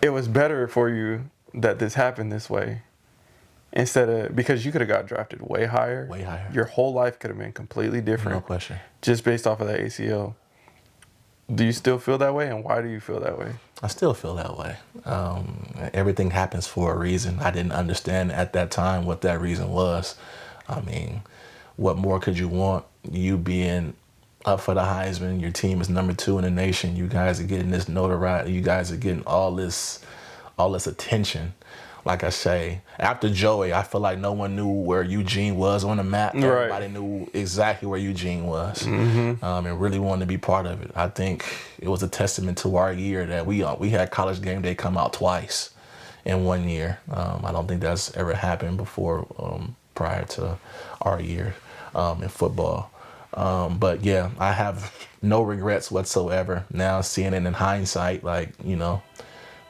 it was better for you that this happened this way instead of, because you could have got drafted way higher. Way higher. Your whole life could have been completely different. No question. Just based off of that ACL. Do you still feel that way, and why do you feel that way? I still feel that way. Everything happens for a reason. I didn't understand at that time what that reason was. I mean, what more could you want? You being up for the Heisman, your team is number 2 in the nation. You guys are getting this notoriety. You guys are getting all this attention. Like I say, after Joey, I feel like no one knew where Eugene was on the map. Right. Everybody knew exactly where Eugene was, and really wanted to be part of it. I think it was a testament to our year that we had College Game Day come out twice in 1 year. I don't think that's ever happened before prior to our year in football. But yeah, I have no regrets whatsoever. Now seeing it in hindsight, like, the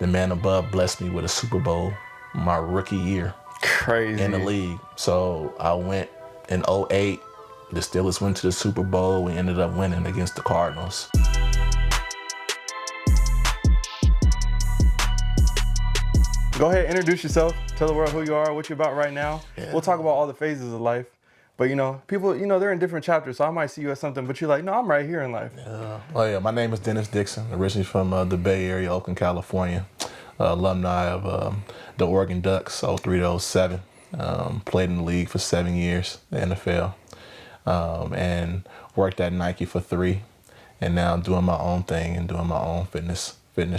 man above blessed me with a Super Bowl my rookie year. Crazy. In the league. So I went in 2008. The Steelers went to the Super Bowl. We ended up winning against the Cardinals. Go ahead, introduce yourself. Tell the world who you are, what you're about right now. Yeah. We'll talk about all the phases of life. But, people, they're in different chapters, so I might see you as something, but you're like, no, I'm right here in life. Yeah. Oh, yeah. My name is Dixon, originally from the Bay Area, Oakland, California. Alumni of the Oregon Ducks, 03 to 07. Played in the league for 7 years, the NFL. And worked at Nike for 3. And now doing my own thing and doing my own fitness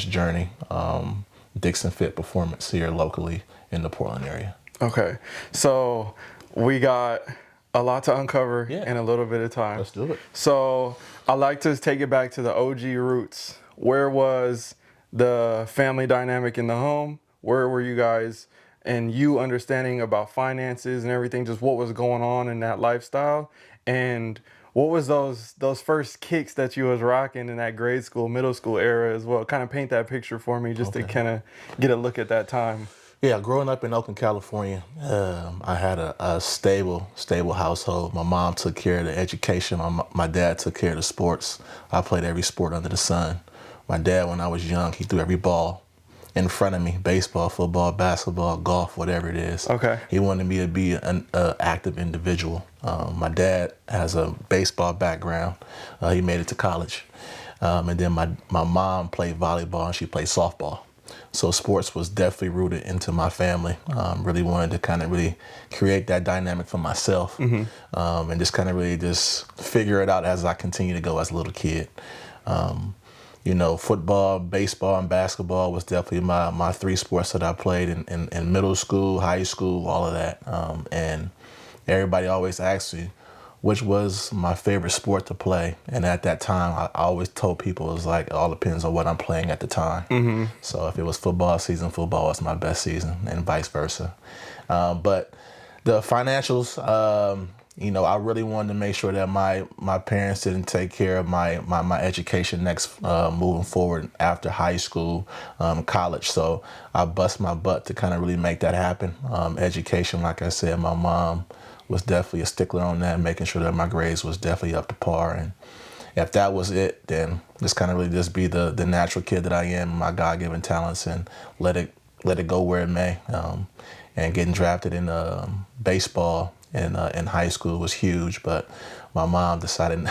journey. Dixon Fit Performance here locally in the Portland area. Okay. So we got a lot to uncover in a little bit of time. Let's do it. So I like to take it back to the OG roots. Where was the family dynamic in the home? Where were you guys, and you understanding about finances and everything, just what was going on in that lifestyle? And what was those first kicks that you was rocking in that grade school, middle school era as well? Kind of paint that picture for me just to kind of get a look at that time. Yeah, growing up in Oakland, California, I had a stable household. My mom took care of the education. My dad took care of the sports. I played every sport under the sun. My dad, when I was young, he threw every ball in front of me: baseball, football, basketball, golf, whatever it is. Okay. He wanted me to be an active individual. My dad has a baseball background. He made it to college. And then my mom played volleyball and she played softball. So sports was definitely rooted into my family. Really wanted to kind of really create that dynamic for myself, and just kind of really just figure it out as I continue to go as a little kid. Football, baseball, and basketball was definitely my 3 sports that I played in middle school, high school, all of that. And everybody always asks me, which was my favorite sport to play. And at that time, I always told people it was like, it all depends on what I'm playing at the time. So if it was football season, football was my best season, and vice versa. But the financials, I really wanted to make sure that my parents didn't take care of my education next moving forward after high school, college. So I bust my butt to kind of really make that happen. Education, like I said, my mom was definitely a stickler on that, making sure that my grades was definitely up to par. And if that was it, then just kind of really just be the natural kid that I am, my God-given talents, and let it go where it may. And getting drafted in baseball in high school was huge, but my mom decided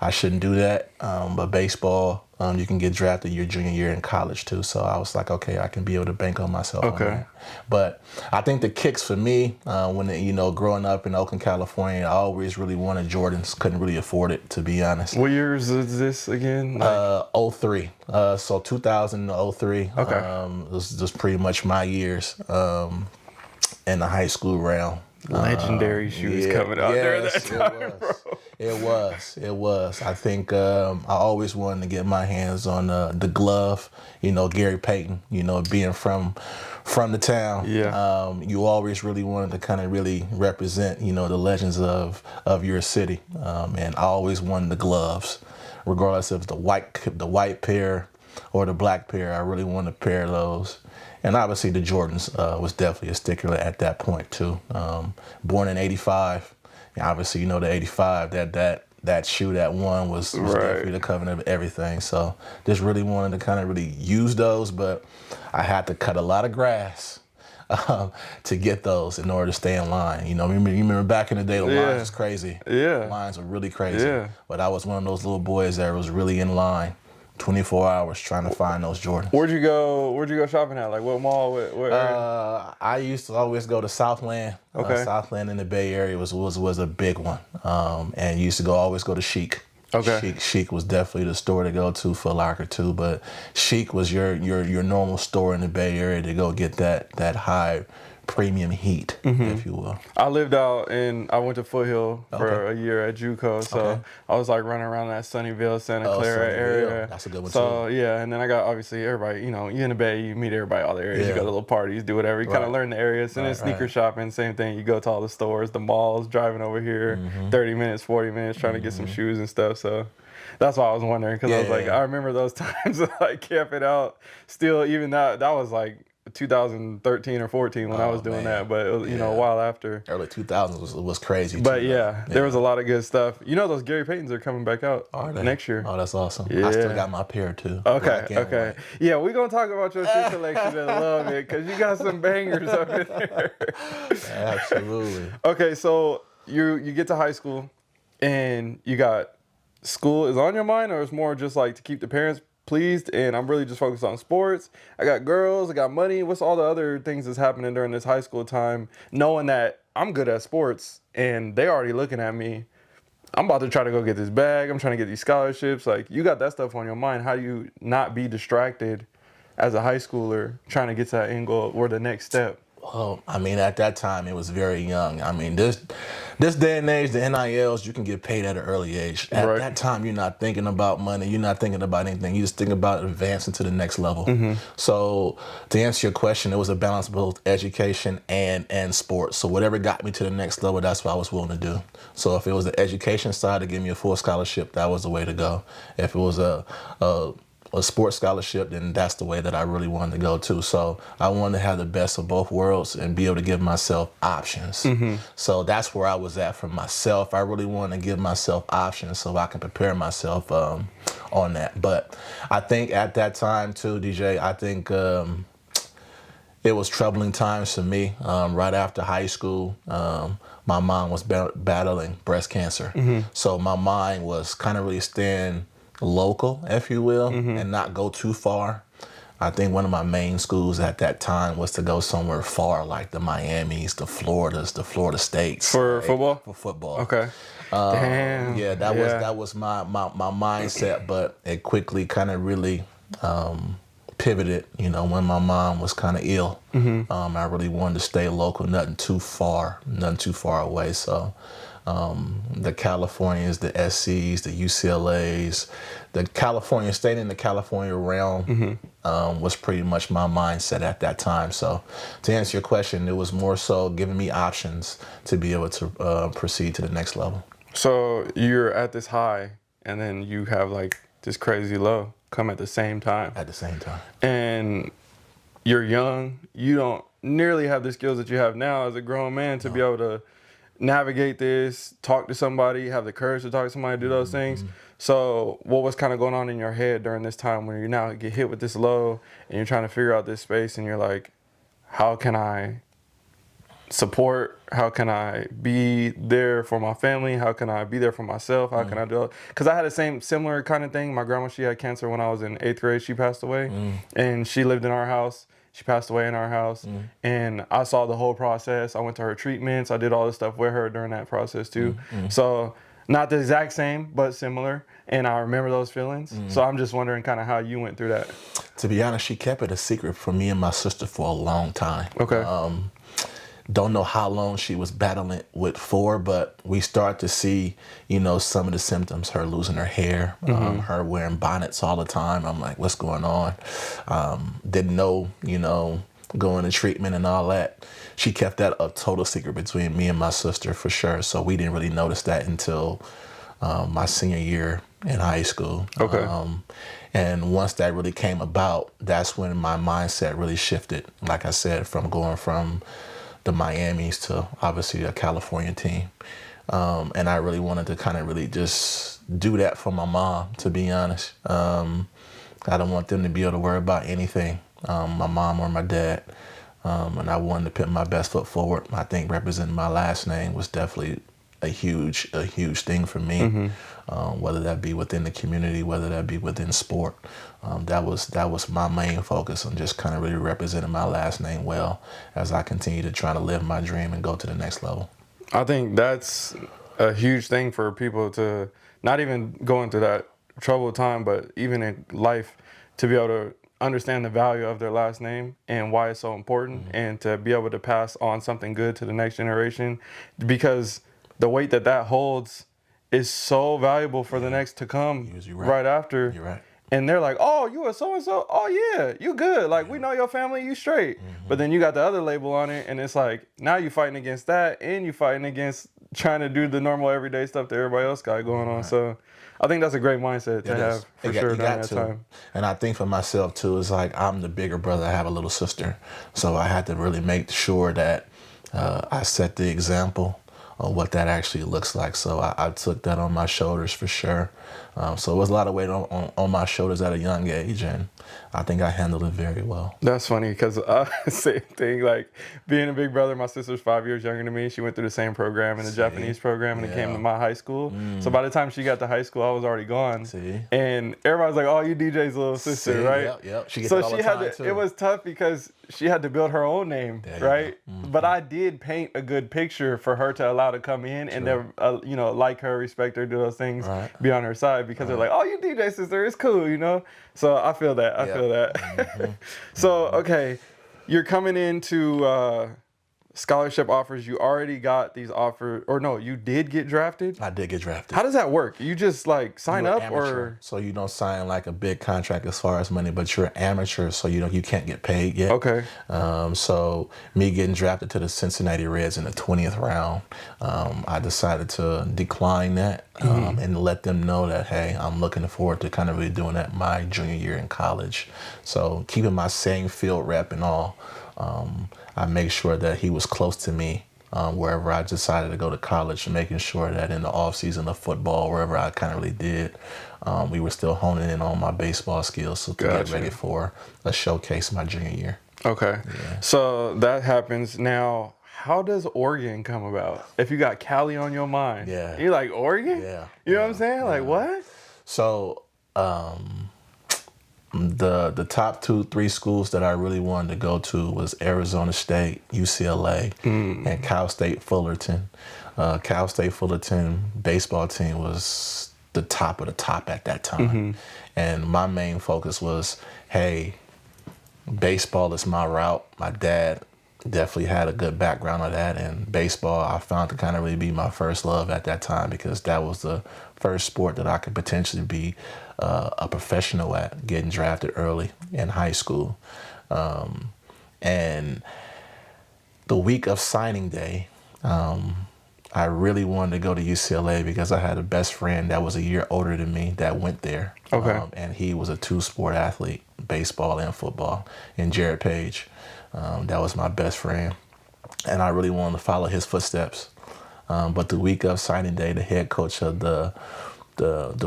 I shouldn't do that. But baseball, you can get drafted your junior year in college too. So I was like, okay, I can be able to bank on myself. Okay. On that. But I think the kicks for me, growing up in Oakland, California, I always really wanted Jordans. Couldn't really afford it, to be honest. What years is this again? 03. So 2000 to 03. Okay. This is just pretty much my years in the high school realm. Legendary shoes coming out there at that time, bro. It was. I think I always wanted to get my hands on the glove. Gary Payton. Being from the town. Yeah. You always really wanted to kind of really represent, the legends of your city. And I always wanted the gloves, regardless if the white pair or the black pair. I really wanted a pair of those. And obviously the Jordans was definitely a stickler at that point too. Born in '85, obviously the '85, that shoe that won was definitely the covenant of everything. So just really wanted to kind of really use those, but I had to cut a lot of grass to get those in order to stay in line. You remember back in the day, the lines was crazy. Yeah. Lines were really crazy. Yeah. But I was one of those little boys that was really in line 24 hours trying to find those Jordans. Where'd you go shopping at? Like what mall? What area? I used to always go to Southland. Okay. Southland in the Bay Area was a big one. And used to always go to Chic. Okay. Chic was definitely the store to go to. Foot Locker too, but Chic was your normal store in the Bay Area to go get that high premium heat, if you will. I went to Foothill for a year at JUCO, so I was like running around that Sunnyvale, Santa Clara area. That's a good one so, too. yeah, and then I got obviously everybody, you in the Bay, you meet everybody all the areas. You go to little parties, do whatever. You kind of learn the areas. And then sneaker shopping, same thing. You go to all the stores, the malls, driving over here, 30 minutes, 40 minutes, trying to get some shoes and stuff. So that's why I was wondering, because I was like, I remember those times of like camping out. Still, even that was like 2013 or 14 when I was doing that, but it was, a while after. Early 2000s was crazy too. But there was a lot of good stuff. Those Gary Paytons are coming back out next year. Oh, that's awesome. Yeah. I still got my pair too. Okay. Yeah, we're going to talk about your shoe collection in a little bit, because you got some bangers up in there. Absolutely. Okay, so you get to high school and you got school is on your mind, or it's more just like to keep the parents pleased and I'm really just focused on sports? I got girls, I got money. What's all the other things that's happening during this high school time, knowing that I'm good at sports and they already looking at me? I'm about to try to go get this bag. I'm trying to get these scholarships. Like, you got that stuff on your mind. How do you not be distracted as a high schooler trying to get to that end goal or the next step? Well, I mean, at that time, it was very young. I mean, this day and age, the NILs, you can get paid at an early age. At that time, you're not thinking about money. You're not thinking about anything. You just think about advancing to the next level. So to answer your question, it was a balance of both education and sports. So whatever got me to the next level, that's what I was willing to do. So if it was the education side to give me a full scholarship, that was the way to go. If it was a sports scholarship, then that's the way that I really wanted to go too. So I wanted to have the best of both worlds and be able to give myself options. So that's where I was at for myself. I really wanted to give myself options so I can prepare myself on that. But I think at that time too, DJ, I think it was troubling times for me. Right after high school, my mom was battling breast cancer. So my mind was kind of really staying local, if you will, and not go too far. I think one of my main schools at that time was to go somewhere far, like the Miamis, the Floridas, the Florida States. For football? For football. Okay. Damn. Yeah, that was my mindset, but it quickly kind of really pivoted, when my mom was kind of ill. I really wanted to stay local, nothing too far away. So the Californias, the SCs, the UCLAs, staying in the California realm was pretty much my mindset at that time. So to answer your question, it was more so giving me options to be able to proceed to the next level. So you're at this high and then you have like this crazy low come at the same time. At the same time. And you're young. You don't nearly have the skills that you have now as a grown man to be able to navigate this, talk to somebody, have the courage to talk to somebody, do those things. So what was kind of going on in your head during this time when you now get hit with this low and you're trying to figure out this space and you're like, how can I support? How can I be there for my family? How can I be there for myself? How can I do it? Because I had the similar kind of thing. My grandma, she had cancer when I was in 8th grade. She passed away and she lived in our house. She passed away in our house, and I saw the whole process. I went to her treatments. I did all this stuff with her during that process too. So not the exact same, but similar. And I remember those feelings. So I'm just wondering kind of how you went through that. To be honest, she kept it a secret from me and my sister for a long time. Okay. Don't know how long she was battling with for, but we start to see, some of the symptoms, her losing her hair, her wearing bonnets all the time. I'm like, what's going on? Didn't know, going to treatment and all that. She kept that a total secret between me and my sister for sure. So we didn't really notice that until my senior year in high school. Okay. And once that really came about, that's when my mindset really shifted. Like I said, from going from the Miamis to obviously a California team. And I really wanted to kind of really just do that for my mom, to be honest. I don't want them to be able to worry about anything, my mom or my dad. And I wanted to put my best foot forward. I think representing my last name was definitely a huge thing for me. Whether that be within the community, whether that be within sport, that was my main focus on just kind of really representing my last name well as I continue to try to live my dream and go to the next level. I think that's a huge thing for people to not even go into that troubled time, but even in life, to be able to understand the value of their last name and why it's so important, and to be able to pass on something good to the next generation, because the weight that that holds is so valuable for the next to come You're right after. You're right. And they're like, oh, you a so-and-so? Oh, yeah, you good. Like, we know your family, you straight. But then you got the other label on it, and it's like, now you fighting against that, and you fighting against trying to do the normal everyday stuff that everybody else got going on. So I think that's a great mindset to have, for sure, during that time. And I think for myself, too, it's like I'm the bigger brother. I have a little sister. So I had to really make sure that I set the example of what that actually looks like. So I took that on my shoulders for sure. So it was a lot of weight on my shoulders at a young age, and I think I handled it very well. That's funny because same thing, like being a big brother, my sister's 5 years younger than me. She went through the same program in the Japanese program, and it came to my high school. So by the time she got to high school, I was already gone. And everybody's like, oh, you DJ's little sister, right? Yep. She had to, it was tough because she had to build her own name, right? But I did paint a good picture for her to allow to come in and to, like her, respect her, do those things, be on her side, because they're like, oh, you DJ sister, it's cool, So I feel that. I feel that. So, okay, you're coming into scholarship offers. You already got these offers, or no, you did get drafted? I did get drafted. How does that work? You just like sign up, amateur, or? So you don't sign like a big contract as far as money, but you're amateur, so you can't get paid yet. Okay. So me getting drafted to the Cincinnati Reds in the 20th round, I decided to decline that and let them know that, hey, I'm looking forward to kind of really doing that my junior year in college. So keeping my same field rep and all, I make sure that he was close to me wherever I decided to go to college, and making sure that in the off season of football, wherever I kind of really did, we were still honing in on my baseball skills so to get ready for a showcase my junior year. Okay. Yeah. So that happens. Now, how does Oregon come about? If you got Cali on your mind, you're like, Oregon? Yeah. You know what I'm saying? Like, what? So, the top 2-3 schools that I really wanted to go to was Arizona State, UCLA, and Cal State Fullerton. Cal State Fullerton baseball team was the top of the top at that time. And my main focus was, hey, baseball is my route. My dad definitely had a good background of that, and baseball I found to kind of really be my first love at that time, because that was the first sport that I could potentially be a professional at, getting drafted early in high school. And the week of signing day, I really wanted to go to UCLA because I had a best friend that was a year older than me that went there. And he was a 2-sport athlete, baseball and football, and Jared Page. That was my best friend. And I really wanted to follow his footsteps. But the week of signing day, the head coach of the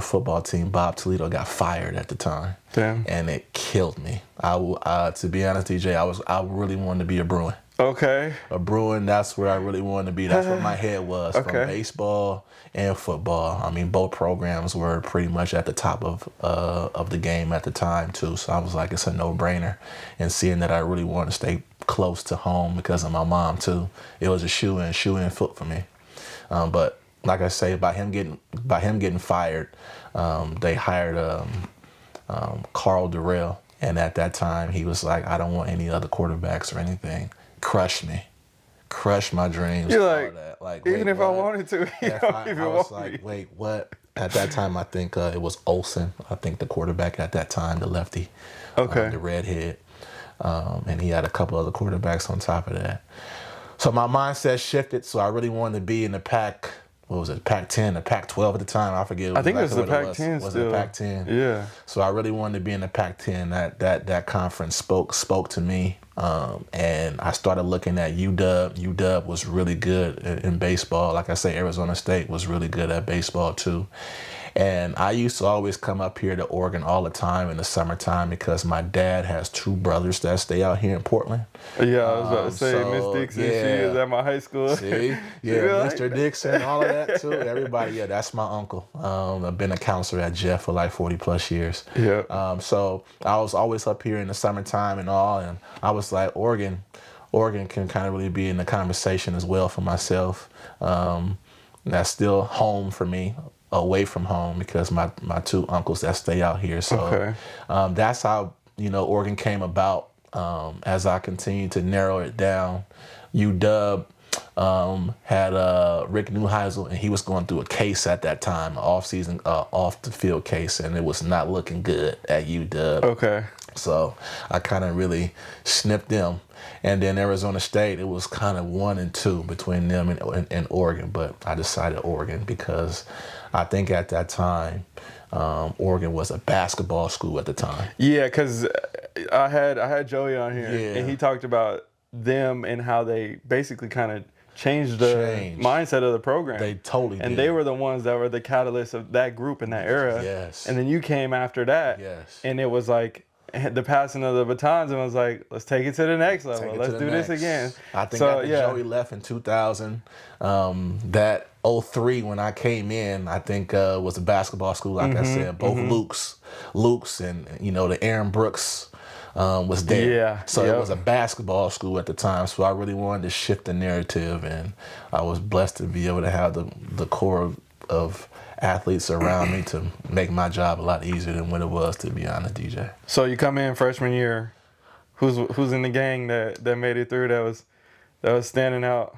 football team, Bob Toledo, got fired at the time. Damn. And it killed me. To be honest, DJ, I really wanted to be a Bruin. Okay. A Bruin, that's where I really wanted to be. That's what my head was, from baseball and football. I mean, both programs were pretty much at the top of the game at the time, too. So I was like, it's a no-brainer. And seeing that I really wanted to stay close to home because of my mom, too, it was a shoe-in foot for me. But like I say, by him getting fired, they hired Carl Durrell. And at that time, he was like, I don't want any other quarterbacks or anything. Crushed me. Crushed my dreams. You're like even if I wanted to, I was like, wait, what? At that time, I think it was Olsen. I think the quarterback at that time, the lefty, the redhead. And he had a couple other quarterbacks on top of that. So my mindset shifted. So I really wanted to be in the Pac. What was it? Pac-10 or Pac-12 at the time? I forget. I think it was the Pac-10 Was it Pac-10? Yeah. So I really wanted to be in the Pac-10. That conference spoke to me. And I started looking at UW. UW was really good in baseball. Like I say, Arizona State was really good at baseball too. And I used to always come up here to Oregon all the time in the summertime because my dad has two brothers that stay out here in Portland. Yeah, I was about to say Miss So Dixon. She is yeah, at my high school. see, She yeah, be like, Mr. Dixon, all of that too. Everybody, yeah, that's my uncle. I've been a counselor at Jeff for like 40 plus years. yeah. So I was always up here in the summertime and all, and I was like, Oregon can kind of really be in the conversation as well for myself. That's still home for me, away from home because my two uncles that stay out here. So Okay. that's how Oregon came about. As I continued to narrow it down, UW had Rick Neuheisel, and he was going through a case at that time, off-season, off-the-field case, and it was not looking good at UW. Okay. So I kind of really snipped them. And then Arizona State, it was kind of 1 and 2 between them and Oregon. But I decided Oregon because I think at that time, Oregon was a basketball school at the time. Yeah, because I had Joey on here, Yeah. and he talked about them and how they basically kind of changed the mindset of the program. They totally and did. they were the ones that were the catalyst of that group in that era. Yes. And then you came after that. Yes. And it was like the passing of the batons, and I was like, let's take it to the next level. Let's do this again. I think So, after yeah. Joey left in 2000, that 03 when I came in, I think was a basketball school. Like I said, both Luke's and the Aaron Brooks was there. Yeah, So yep. it was a basketball school at the time. So I really wanted to shift the narrative, and I was blessed to be able to have the core of athletes around me to make my job a lot easier than what it was, to be honest, DJ. So you come in freshman year. Who's in the gang that made it through? That was standing out.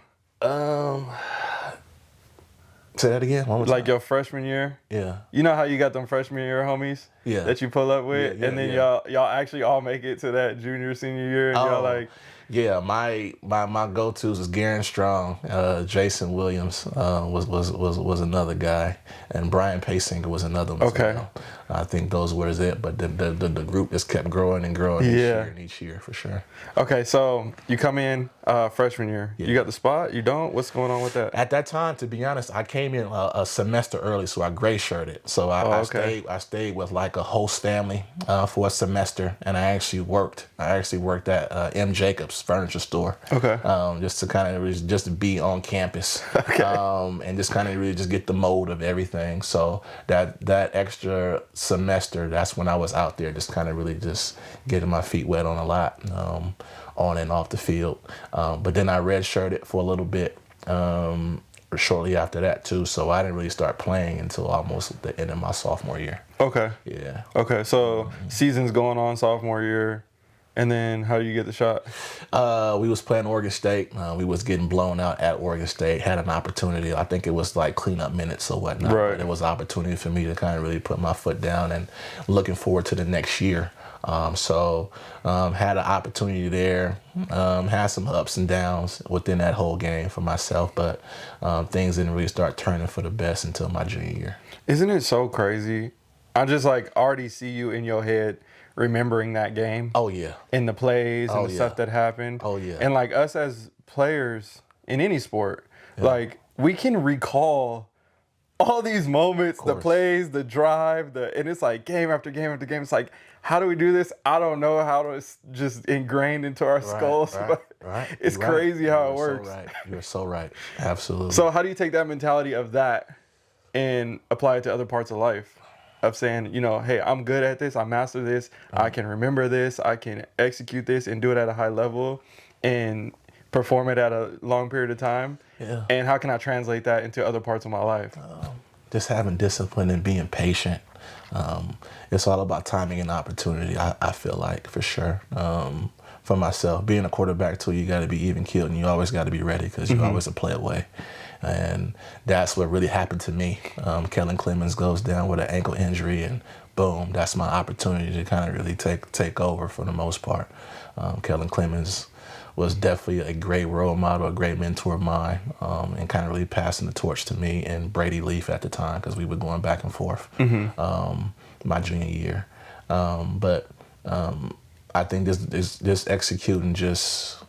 Say that again. One more Like time. your freshman year. Yeah. You know how you got them freshman year homies Yeah. that you pull up with, Yeah, and then yeah. y'all actually all make it to that junior senior year, and y'all like. Yeah, my go-tos was Garen Strong, Jason Williams was another guy, and Brian Paysinger was another one. Okay. So, I think those were it, but the group just kept growing and growing each year for sure. Okay, so you come in freshman year. Yeah. You got the spot? You don't? What's going on with that? At that time, to be honest, I came in a semester early, so I gray shirted. So I stayed with like a host family for a semester, and I actually worked at M. Jacobs Furniture Store. Okay. Just to kind of just to be on campus. Okay. And just kind of really just get the mode of everything. So that extra semester, that's when I was out there, just kind of really just getting my feet wet on a lot, on and off the field. But then I redshirted for a little bit. Shortly after that too, so I didn't really start playing until almost the end of my sophomore year. Okay. Yeah. Okay, so season's going on sophomore year, and then how do you get the shot? We was playing Oregon State. We was getting blown out at Oregon State. Had an opportunity. I think it was like cleanup minutes or whatnot. Right. But it was an opportunity for me to kind of really put my foot down and looking forward to the next year. Had an opportunity there. Had some ups and downs within that whole game for myself, but things didn't really start turning for the best until my junior year. Isn't it so crazy? I just like already see you in your head remembering that game. Oh yeah. And the plays and Oh, the yeah. stuff that happened. Oh, yeah. And like us as players in any sport, like we can recall all these moments, the course. plays, the drive, and it's like game after game after game. It's like, how do we do this? I don't know how to. It's just ingrained into our skulls. But it's You're right. crazy how it You're works. So right. You're so right. Absolutely. So how do you take that mentality of that and apply it to other parts of life? Of saying, hey, I'm good at this. I master this. I can remember this. I can execute this and do it at a high level and perform it at a long period of time. Yeah. And how can I translate that into other parts of my life? Just having discipline and being patient. It's all about timing and opportunity, I feel like, for sure. For myself, being a quarterback too, you got to be even keeled, and you always got to be ready because you're always a play away. And that's what really happened to me. Kellen Clemens goes down with an ankle injury, and boom, that's my opportunity to kind of really take over for the most part. Kellen Clemens was definitely a great role model, a great mentor of mine, and kind of really passing the torch to me and Brady Leaf at the time because we were going back and forth my junior year. But I think this executing just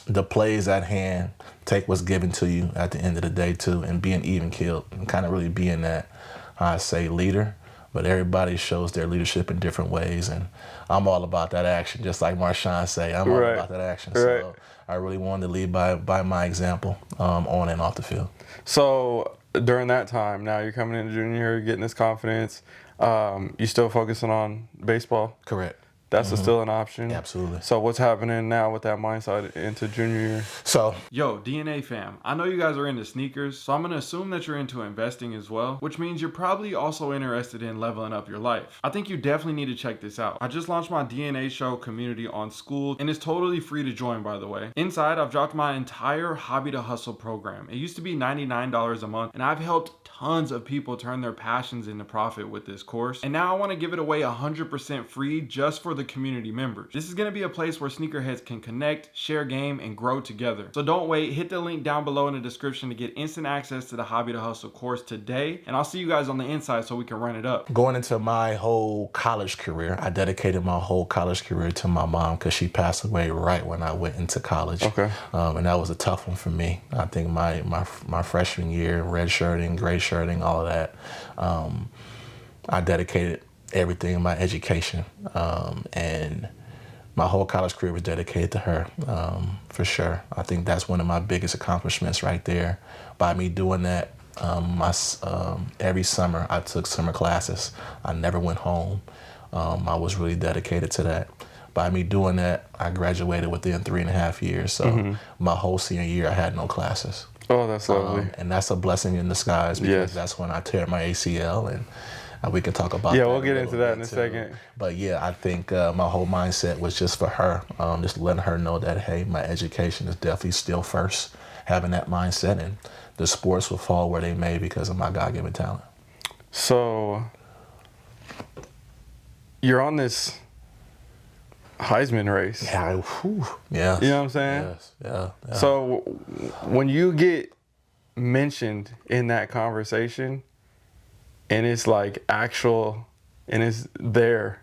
the plays at hand, take what's given to you at the end of the day too, and being even keeled and kind of really being that, I say, leader. But everybody shows their leadership in different ways, and I'm all about that action. Just like Marshawn say, I'm all Right. about that action. Right. So I really wanted to lead by my example, on and off the field. So during that time, now you're coming into junior year, getting this confidence. You still focusing on baseball? Correct. That's still an option. Absolutely. So what's happening now with that mindset into junior year? So, Yo, DNA fam, I know you guys are into sneakers, so I'm going to assume that you're into investing as well, which means you're probably also interested in leveling up your life. I think you definitely need to check this out. I just launched my DNA show community on School, and it's totally free to join, by the way. Inside, I've dropped my entire Hobby to Hustle program. It used to be $99 a month, and I've helped tons of people turn their passions into profit with this course. And now I want to give it away 100% free just for the community members. This is going to be a place where sneakerheads can connect, share game, and grow together. So don't wait, hit the link down below in the description to get instant access to the Hobby to Hustle course today. And I'll see you guys on the inside so we can run it up. going into my whole college career, I dedicated my whole college career to my mom because she passed away right when I went into college. Okay. And that was a tough one for me. I think my freshman year, red shirting, gray shirting, all of that, I dedicated everything in my education. And my whole college career was dedicated to her, for sure. I think that's one of my biggest accomplishments right there. By me doing that, every summer I took summer classes. I never went home. I was really dedicated to that. By me doing that, I graduated within 3.5 years. So my whole senior year, I had no classes. Oh, that's lovely. And that's a blessing in disguise because Yes. that's when I tear my ACL, and we can talk about that. Yeah, we'll get into that in a too. second. But yeah, I think my whole mindset was just for her, just letting her know that, hey, my education is definitely still first, having that mindset, and the sports will fall where they may because of my God-given talent. So you're on this Heisman race. Yeah, You know what I'm saying? Yes, yeah. So when you get mentioned in that conversation and it's like actual and it's there,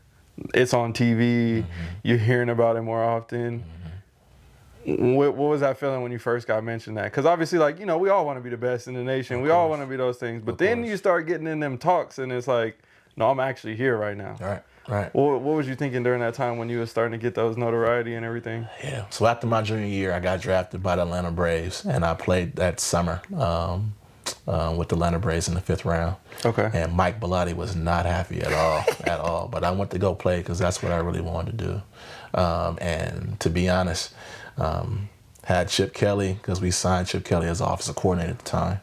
it's on TV, you're hearing about it more often. What was that feeling when you first got mentioned that? Because obviously, like, you know, we all want to be the best in the nation. We all want to be those things. But then you start getting in them talks and it's like, no, I'm actually here right now. Right. What was you thinking during that time when you were starting to get those notoriety and everything? Yeah. So after my junior year, I got drafted by the Atlanta Braves, and I played that summer with the Atlanta Braves in the 5th round. Okay. And Mike Bellotti was not happy at all, at all. But I went to go play because that's what I really wanted to do. And to be honest, had Chip Kelly, because we signed Chip Kelly as offensive coordinator at the time.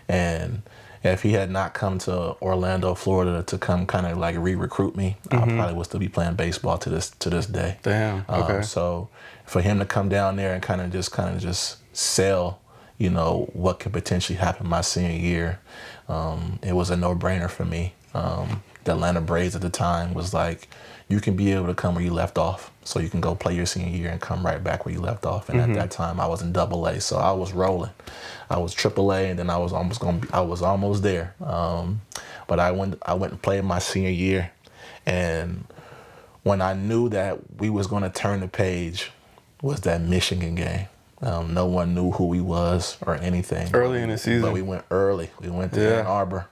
And if he had not come to Orlando, Florida to come kind of like re-recruit me, I probably would still be playing baseball to this day. Damn. Okay. So for him to come down there and kind of just sell, you know, what could potentially happen my senior year, it was a no-brainer for me. The Atlanta Braves at the time was like, you can be able to come where you left off, so you can go play your senior year and come right back where you left off. And at that time, I was in AA, so I was rolling. I was AAA, and then I was almost there. But I went and played my senior year, and when I knew that we was going to turn the page, was that Michigan game. No one knew who we was or anything. Early in the season. But we went early. We went to Ann Arbor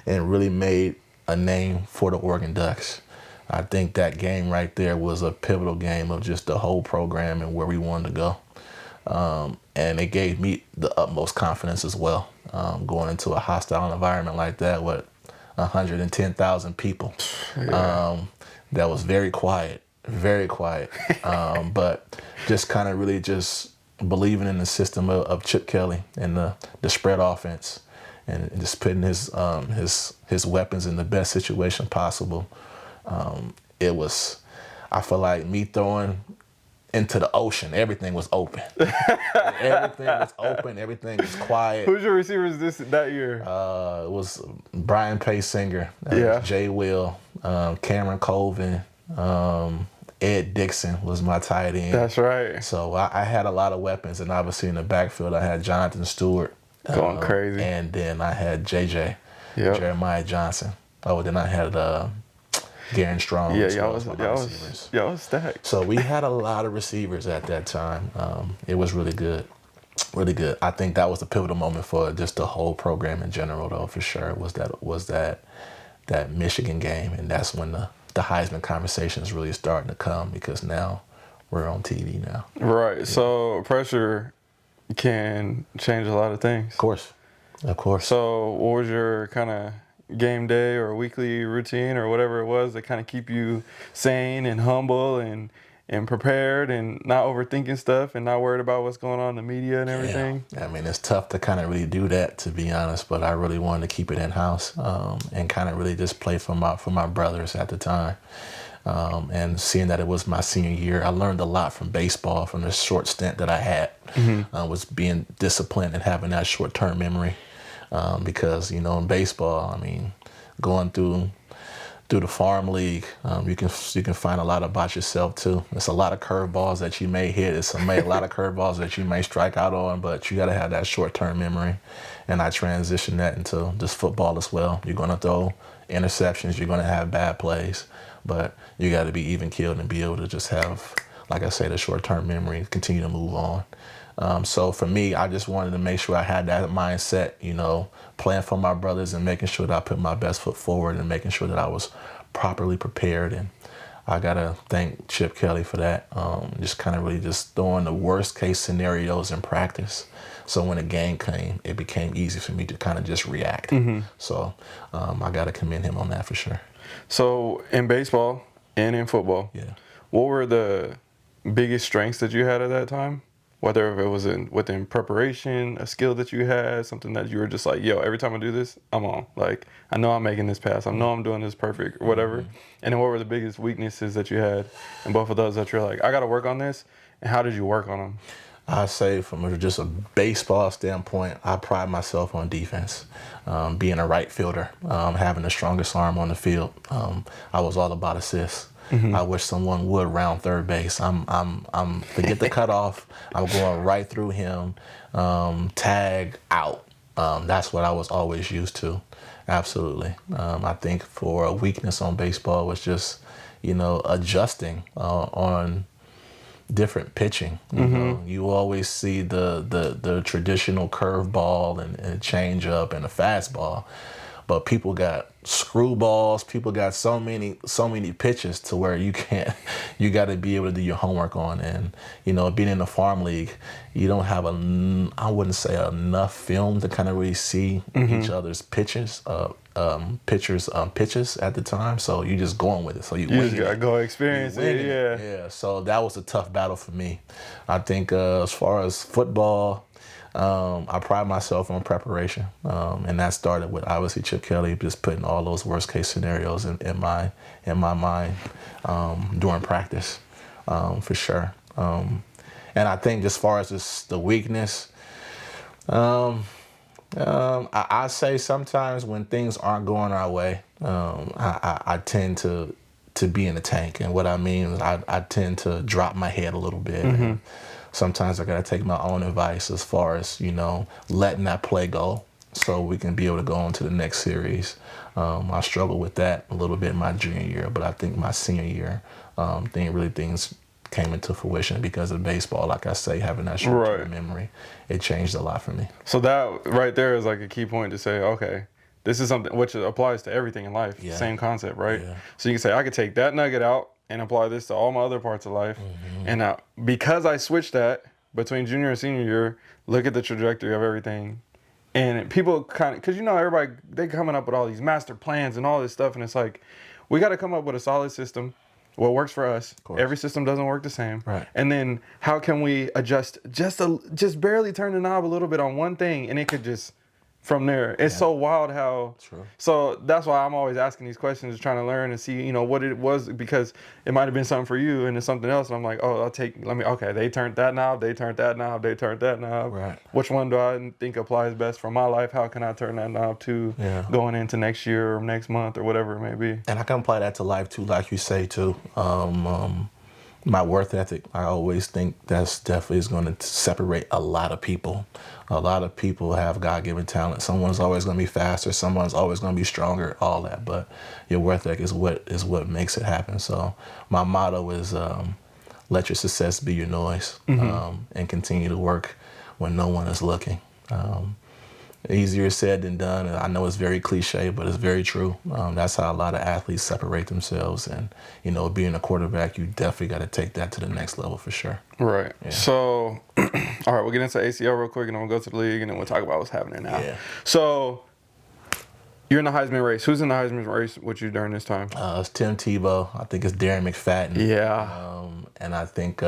and really made a name for the Oregon Ducks. I think that game right there was a pivotal game of just the whole program and where we wanted to go. And it gave me the utmost confidence as well, going into a hostile environment like that with 110,000 people. That was very quiet, but just kind of really just believing in the system of Chip Kelly and the spread offense, and just putting his weapons in the best situation possible. It was, I feel like me throwing into the ocean. Everything was open. Everything was quiet. Who's your receivers that year? It was Brian Singer, Yeah. Jay Will, Cameron Colvin, Ed Dixon was my tight end. That's right. So I had a lot of weapons, and obviously in the backfield I had Jonathan Stewart. Going crazy. And then I had JJ, Yep. Jeremiah Johnson. Oh, then I had Garen Strong, Yeah, as well as one of my receivers. y'all was stacked. So we had a lot of receivers at that time. It was really good. Really good. I think that was the pivotal moment for just the whole program in general, though, for sure. Was that Michigan game, and that's when the Heisman conversation is really starting to come, because now we're on TV now. Right. So pressure can change a lot of things. Of course. So what was your kind of game day or weekly routine or whatever it was that kind of keep you sane and humble and prepared and not overthinking stuff and not worried about what's going on in the media and everything? Yeah. I mean, it's tough to kind of really do that, to be honest, but I really wanted to keep it in house, and kind of really just play for my brothers at the time. And seeing that it was my senior year, I learned a lot from baseball, from the short stint that I had. Was being disciplined and having that short-term memory, because in baseball, I mean, going through the farm league, you can find a lot about yourself too. It's a lot of curveballs that you may hit. It's a lot of curveballs that you may strike out on, but you got to have that short-term memory. And I transitioned that into just football as well. You're going to throw interceptions. You're going to have bad plays, but you got to be even-keeled and be able to just have, like I say, the short-term memory, continue to move on. So for me, I just wanted to make sure I had that mindset, playing for my brothers and making sure that I put my best foot forward and making sure that I was properly prepared. And I got to thank Chip Kelly for that. Just kind of really just throwing the worst case scenarios in practice. So when a game came, it became easy for me to kind of just react. So I got to commend him on that for sure. So in baseball and in football, Yeah. what were the biggest strengths that you had at that time? Whether it was within preparation, a skill that you had, something that you were just like, yo, every time I do this, I'm on. Like, I know I'm making this pass. I know I'm doing this perfect or whatever. And then what were the biggest weaknesses that you had in both of those that you're like, I got to work on this? And how did you work on them? I say from just a baseball standpoint, I pride myself on defense, being a right fielder, having the strongest arm on the field. I was all about assists. I wish someone would round third base. I'm forget the cutoff. I'm going right through him, tag out. That's what I was always used to. Absolutely. I think for a weakness on baseball was just, adjusting on different pitching. You always see the traditional curveball and change up and a fastball, but people got screwballs. People got so many pitches to where you got to be able to do your homework on. And being in the farm league, you don't have I wouldn't say enough film to kind of really see each other's pitches. Pitches at the time, so you just going with it. So you just gotta go experience it. Yeah. So that was a tough battle for me. I think as far as football, I pride myself on preparation, and that started with obviously Chip Kelly just putting all those worst case scenarios in my mind during practice, for sure. And I think as far as just the weakness. I say sometimes when things aren't going our way, I tend to be in the tank. And what I mean is I tend to drop my head a little bit. And sometimes I got to take my own advice as far as, letting that play go so we can be able to go on to the next series. I struggled with that a little bit in my junior year, but I think my senior year, things came into fruition because of baseball. Like I say, having that short-term memory, it changed a lot for me. So that right there is like a key point to say, okay, this is something which applies to everything in life. Yeah. Same concept, right? Yeah. So you can say, I could take that nugget out and apply this to all my other parts of life. And now, because I switched that between junior and senior year, look at the trajectory of everything. And people kind of, because everybody, they coming up with all these master plans and all this stuff. And it's like, we got to come up with a solid system. What works for us. Every system doesn't work the same. Right. And then how can we adjust just barely turn the knob a little bit on one thing, and it could just from there. It's so wild how. True. So that's why I'm always asking these questions, trying to learn and see, what it was, because it might have been something for you and it's something else. And I'm like, they turned that knob, they turned that knob, they turned that knob. Right. Which one do I think applies best for my life? How can I turn that knob to going into next year or next month or whatever it may be? And I can apply that to life too, like you say too. My worth ethic. I always think that's definitely is going to separate a lot of people. A lot of people have God-given talent. Someone's always going to be faster. Someone's always going to be stronger. All that, but your worth ethic is what makes it happen. So my motto is let your success be your noise, and continue to work when no one is looking. Easier said than done. And I know it's very cliche, but it's very true. That's how a lot of athletes separate themselves. And, being a quarterback, you definitely got to take that to the next level for sure. Right. Yeah. So, all right, we'll get into ACL real quick, and then we'll go to the league, and then we'll talk about what's happening now. Yeah. So, you're in the Heisman race. Who's in the Heisman race with you during this time? It's Tim Tebow. I think it's Darren McFadden. Yeah. And I think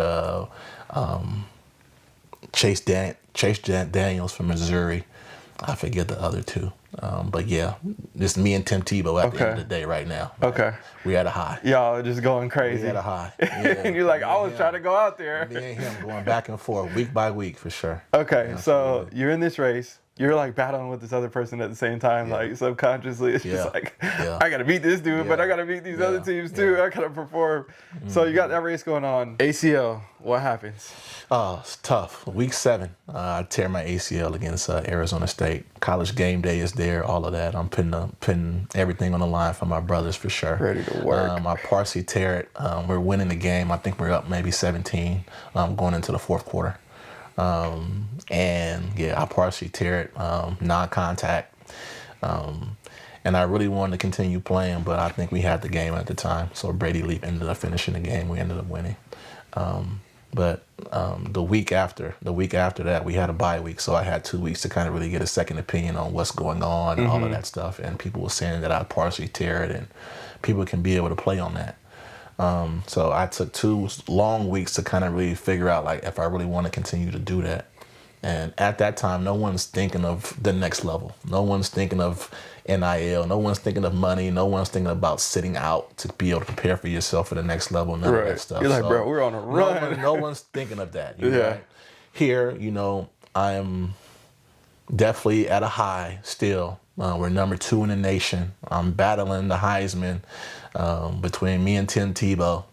Chase Daniels from Missouri. I forget the other two. But yeah, it's me and Tim Tebow at the end of the day right now. Okay. We had a high. Y'all are just going crazy. We had a high. Yeah. And you're like, I was trying to go out there. Me and him going back and forth week by week for sure. Okay, Yeah, so absolutely. you're in this race. You're like battling with this other person at the same time, like subconsciously. It's just like, I got to beat this dude, but I got to beat these other teams too. I got to perform. So you got that race going on. ACL, what happens? Oh, it's tough. Week 7, I tear my ACL against Arizona State. College game day is there, all of that. I'm putting everything on the line for my brothers for sure. Ready to work. I partially tear it. We're winning the game. I think we're up maybe 17 going into the fourth quarter. And yeah, I partially tear it, non-contact. And I really wanted to continue playing, but I think we had the game at the time. So Brady Leap ended up finishing the game. We ended up winning. But the week after that, we had a bye week. So I had 2 weeks to kind of really get a second opinion on what's going on and all of that stuff. And people were saying that I partially tear it and people can be able to play on that. So I took 2 long weeks to kind of really figure out like if I really want to continue to do that. And at that time, no one's thinking of the next level. No one's thinking of NIL. No one's thinking of money. No one's thinking about sitting out to be able to prepare for yourself for the next level. None of that stuff. You're like, bro, we're on a run. No one's thinking of that. Right? Here, I am definitely at a high still. We're number 2 in the nation. I'm battling the Heisman between me and Tim Tebow.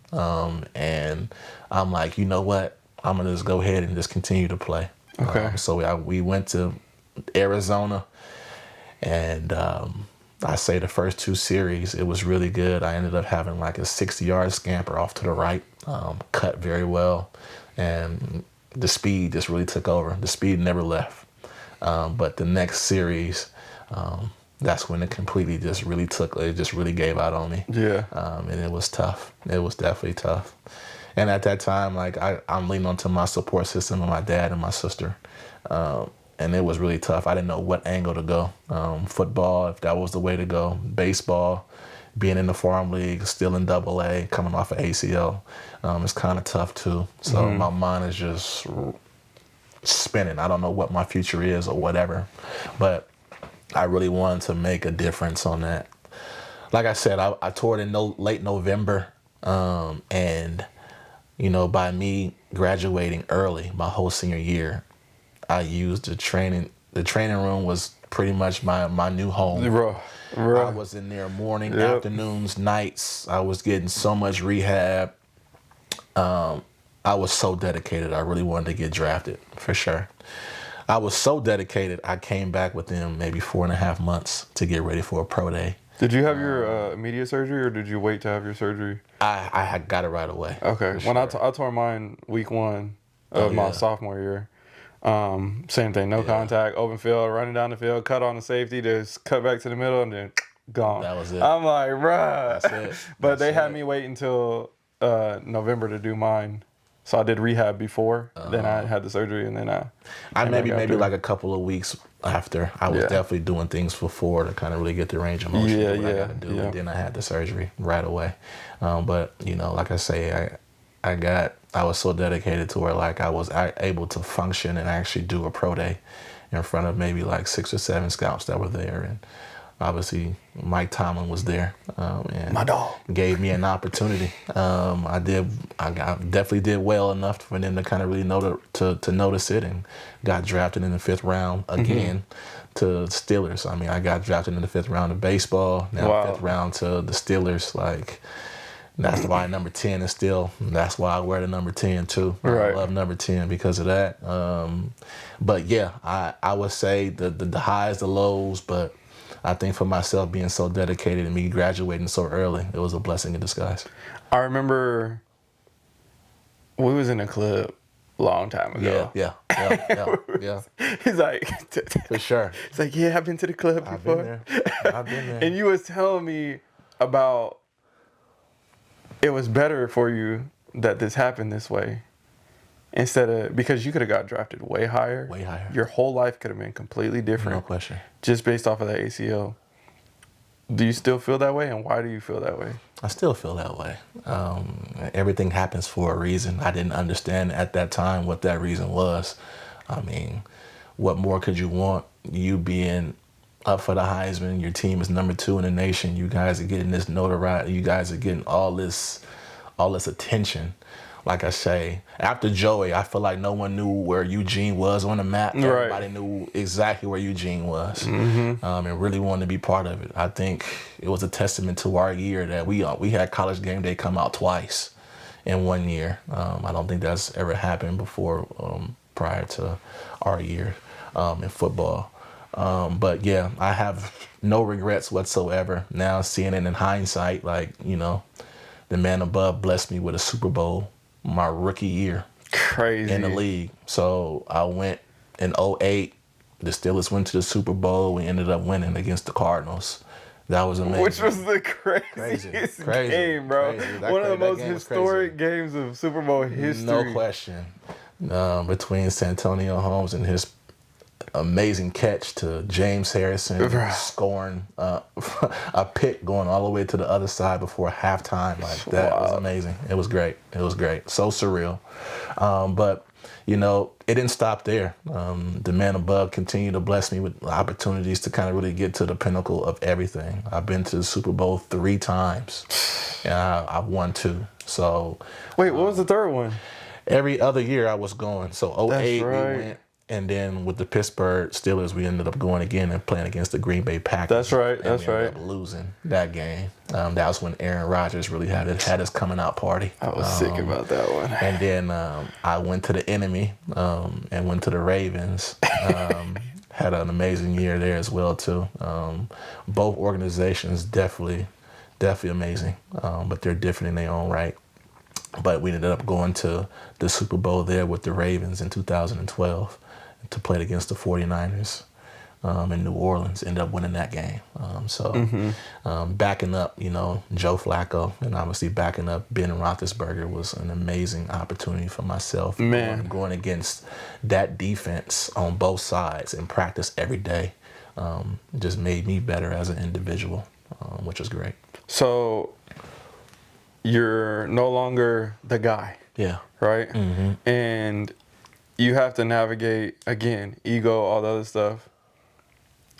And I'm like, you know what? I'm going to just go ahead and just continue to play. Okay. So we went to Arizona, and I say the first 2 series, it was really good. I ended up having like a 60-yard scamper off to the right, cut very well, and the speed just really took over. The speed never left. But the next series, that's when it completely just really gave out on me. Yeah. And it was tough. It was definitely tough. And at that time, like I'm leaning onto my support system of my dad and my sister. And it was really tough. I didn't know what angle to go. Football, if that was the way to go. Baseball, being in the farm league, still in AA, coming off of ACL, it's kind of tough too. So my mind is just spinning. I don't know what my future is or whatever. But I really wanted to make a difference on that. Like I said, I tore it in late November. And by me graduating early, my whole senior year, I used the training. The training room was pretty much my new home. I was in there morning, afternoons, nights. I was getting so much rehab. I was so dedicated. I really wanted to get drafted for sure. I was so dedicated. I came back within maybe 4.5 months to get ready for a pro day. Did you have your immediate surgery, or did you wait to have your surgery? I had got it right away. Okay. When sure. I tore mine week 1 of my sophomore year. Same thing, no contact, open field, running down the field, cut on the safety, just cut back to the middle, and then gone. That was it. I'm like, bruh. That's it. But they had me wait until November to do mine. So I did rehab before, then I had the surgery, and then I maybe like a couple of weeks after. I was definitely doing things before to kind of really get the range of motion. I got to do, and then I had the surgery right away. But like I say, I was so dedicated to where like I was able to function and actually do a pro day in front of maybe like 6 or 7 scouts that were there, and obviously Mike Tomlin was there, and my dog gave me an opportunity. I definitely did well enough for them to kind of really to notice it, and got drafted in the 5th round again to Steelers. I mean, I got drafted in the 5th round of baseball, now 5th round to the Steelers. Like, That's why number 10 is still, that's why I wear the number 10 too. Right. I love number 10 because of that. But yeah, I would say the highs, the lows, but I think for myself being so dedicated and me graduating so early, it was a blessing in disguise. I remember we was in a club a long time ago. Yeah. He's like, For sure. it's like, yeah, I've been to the club I've before. been there. I've been there. And you was telling me about it was better for you that this happened this way instead of, because you could have got drafted way higher. Way higher. Your whole life could have been completely different. No question. Just based off of that ACL. Do you still feel that way, and why do you feel that way? I still feel that way. Everything happens for a reason. I didn't understand at that time what that reason was. I mean, what more could you want? You being up for the Heisman, your team is number 2 in the nation. You guys are getting this notoriety. You guys are getting all this attention. Like I say, after Joey, I feel like no one knew where Eugene was on the map. Right. Everybody knew exactly where Eugene was, and really wanted to be part of it. I think it was a testament to our year that we had College Game Day come out twice in 1 year. I don't think that's ever happened before prior to our year in football. But yeah, I have no regrets whatsoever. Now seeing it in hindsight, like, the man above blessed me with a Super Bowl my rookie year. Crazy. In the league. So I went in 2008. The Steelers went to the Super Bowl. We ended up winning against the Cardinals. That was amazing. Which was the craziest game, bro. One of the most historic games of Super Bowl history. No question. Between Santonio Holmes and his amazing catch to James Harrison scoring a pick going all the way to the other side before halftime. Like, that was amazing. It was great. So surreal. But it didn't stop there. The man above continued to bless me with opportunities to kind of really get to the pinnacle of everything. I've been to the Super Bowl 3 times, and I've won 2. So wait, what was the third one? Every other year I was going. So 2008 right. we went. And then with the Pittsburgh Steelers, we ended up going again and playing against the Green Bay Packers. That's right. And we ended up losing that game. That was when Aaron Rodgers really had his coming out party. I was sick about that one. And then I went to the enemy and went to the Ravens. Had an amazing year there as well too. Both organizations definitely amazing, but they're different in their own right. But we ended up going to the Super Bowl there with the Ravens in 2012 to play against the 49ers in New Orleans. Ended up winning that game. Backing up, Joe Flacco, and obviously backing up Ben Roethlisberger was an amazing opportunity for myself. Man. Going against that defense on both sides in practice every day just made me better as an individual, which was great. So you're no longer the guy. Yeah. Right? Mm-hmm. And you have to navigate, again, ego, all the other stuff,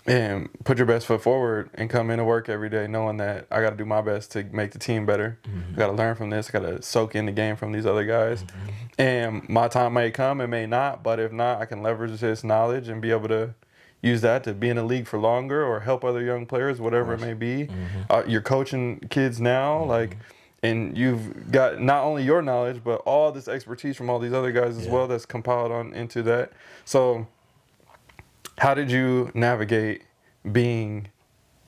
and put your best foot forward and come into work every day knowing that I got to do my best to make the team better. Mm-hmm. I got to learn from this. I got to soak in the game from these other guys. Mm-hmm. And my time may come, it may not, but if not, I can leverage this knowledge and be able to use that to be in the league for longer or help other young players, whatever it may be. Mm-hmm. You're coaching kids now, and you've got not only your knowledge, but all this expertise from all these other guys as well that's compiled on into that. So how did you navigate being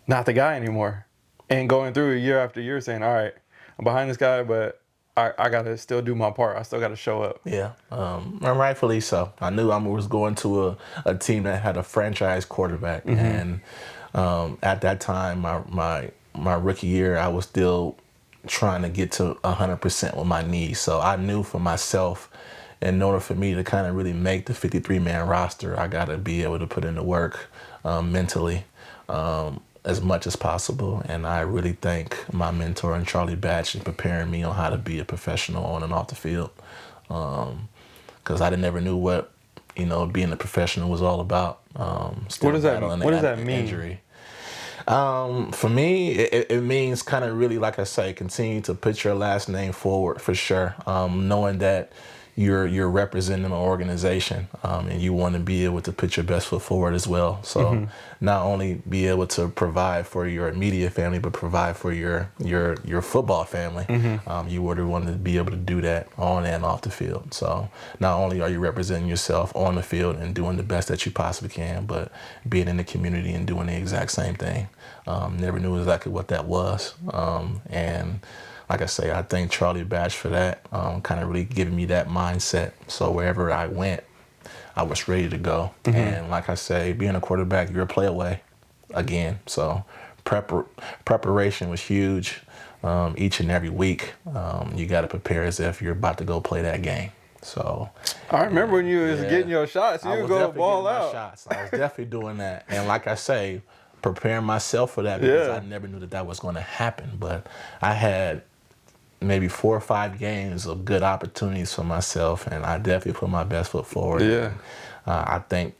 not the guy anymore and going through year after year saying, all right, I'm behind this guy, but I got to still do my part. I still got to show up. Yeah, and rightfully so. I knew I was going to a team that had a franchise quarterback. And at that time, my rookie year, I was still trying to get to 100% with my knees. So I knew for myself, in order for me to kind of really make the 53-man roster, I got to be able to put in the work mentally as much as possible. And I really thank my mentor and Charlie Batch in preparing me on how to be a professional on and off the field. Because I never knew what, being a professional was all about. What does that mean? Injury. For me, it means kind of really, like I say, continue to put your last name forward for sure. Knowing that you're representing an organization, and you want to be able to put your best foot forward as well. So not only be able to provide for your immediate family, but provide for your football family. You would want to be able to do that on and off the field. So not only are you representing yourself on the field and doing the best that you possibly can, but being in the community and doing the exact same thing. Never knew exactly what that was, and like I say, I thank Charlie Batch for that, kind of really giving me that mindset. So wherever I went, I was ready to go. And like I say, being a quarterback, you're a play away again. So preparation was huge. Each and every week, you got to prepare as if you're about to go play that game. So I remember when you was getting your shots, you would go ball out. Shots. I was definitely doing that. And like I say, preparing myself for that because I never knew that was going to happen. But I had maybe 4 or 5 games of good opportunities for myself, and I definitely put my best foot forward. Yeah. I thank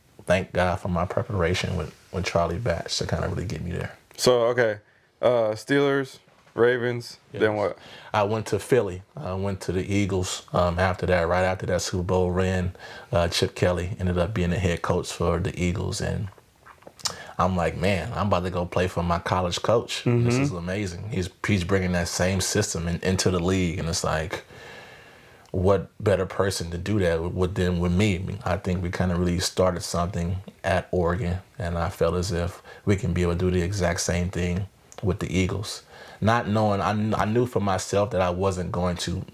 God for my preparation with Charlie Batch to kind of really get me there. So, okay, Steelers, Ravens, then what? I went to Philly. I went to the Eagles after that. Right after that Super Bowl rin, Chip Kelly ended up being the head coach for the Eagles, and I'm like, man, I'm about to go play for my college coach. This is amazing. He's bringing that same system into the league, and it's like, what better person to do that than with me? I think we kind of really started something at Oregon, and I felt as if we can be able to do the exact same thing with the Eagles. Not knowing, I knew for myself that I wasn't going to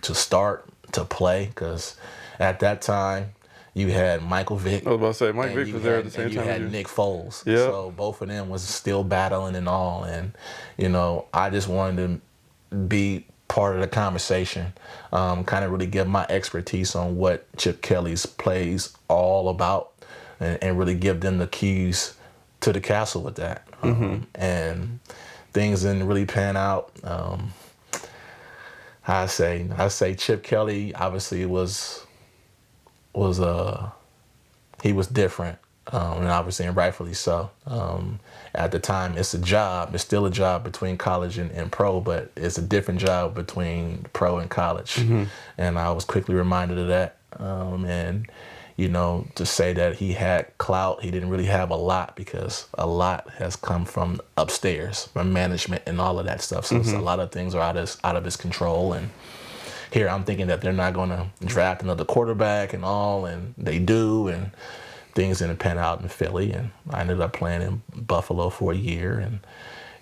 start to play, because at that time, you had Michael Vick. I was about to say, Mike Vick was there at the same time. And you had Nick Foles. Yep. So both of them was still battling and all. And, I just wanted to be part of the conversation, kind of really give my expertise on what Chip Kelly's plays all about, and really give them the keys to the castle with that. And things didn't really pan out. I say Chip Kelly obviously he was different, and obviously and rightfully so. At the time, it's still a job between college and pro, but it's a different job between pro and college. And I was quickly reminded of that. And to say that he had clout, he didn't really have a lot, because a lot has come from upstairs, from management and all of that stuff. So a lot of things are out of his control. And here I'm thinking that they're not going to draft another quarterback and all, and they do, and things didn't pan out in Philly, and I ended up playing in Buffalo for a year,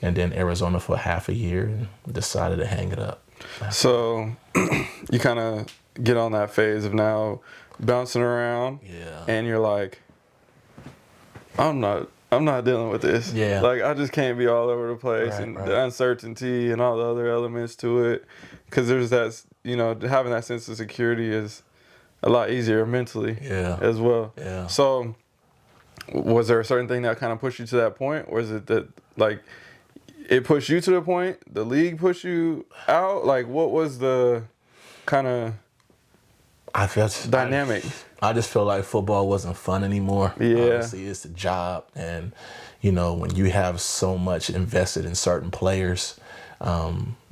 and then Arizona for half a year, and decided to hang it up. So you kind of get on that phase of now bouncing around, and you're like, I'm not dealing with this. Yeah. Like, I just can't be all over the place, Right, and right. the uncertainty and all the other elements to it. Because there's that, having that sense of security is a lot easier mentally as well. Yeah. So was there a certain thing that kind of pushed you to that point? Or is it that, like, it pushed you to the point, the league pushed you out? Like, what was the kind of dynamic? I just feel like football wasn't fun anymore. Yeah. Obviously, it's a job. And, when you have so much invested in certain players,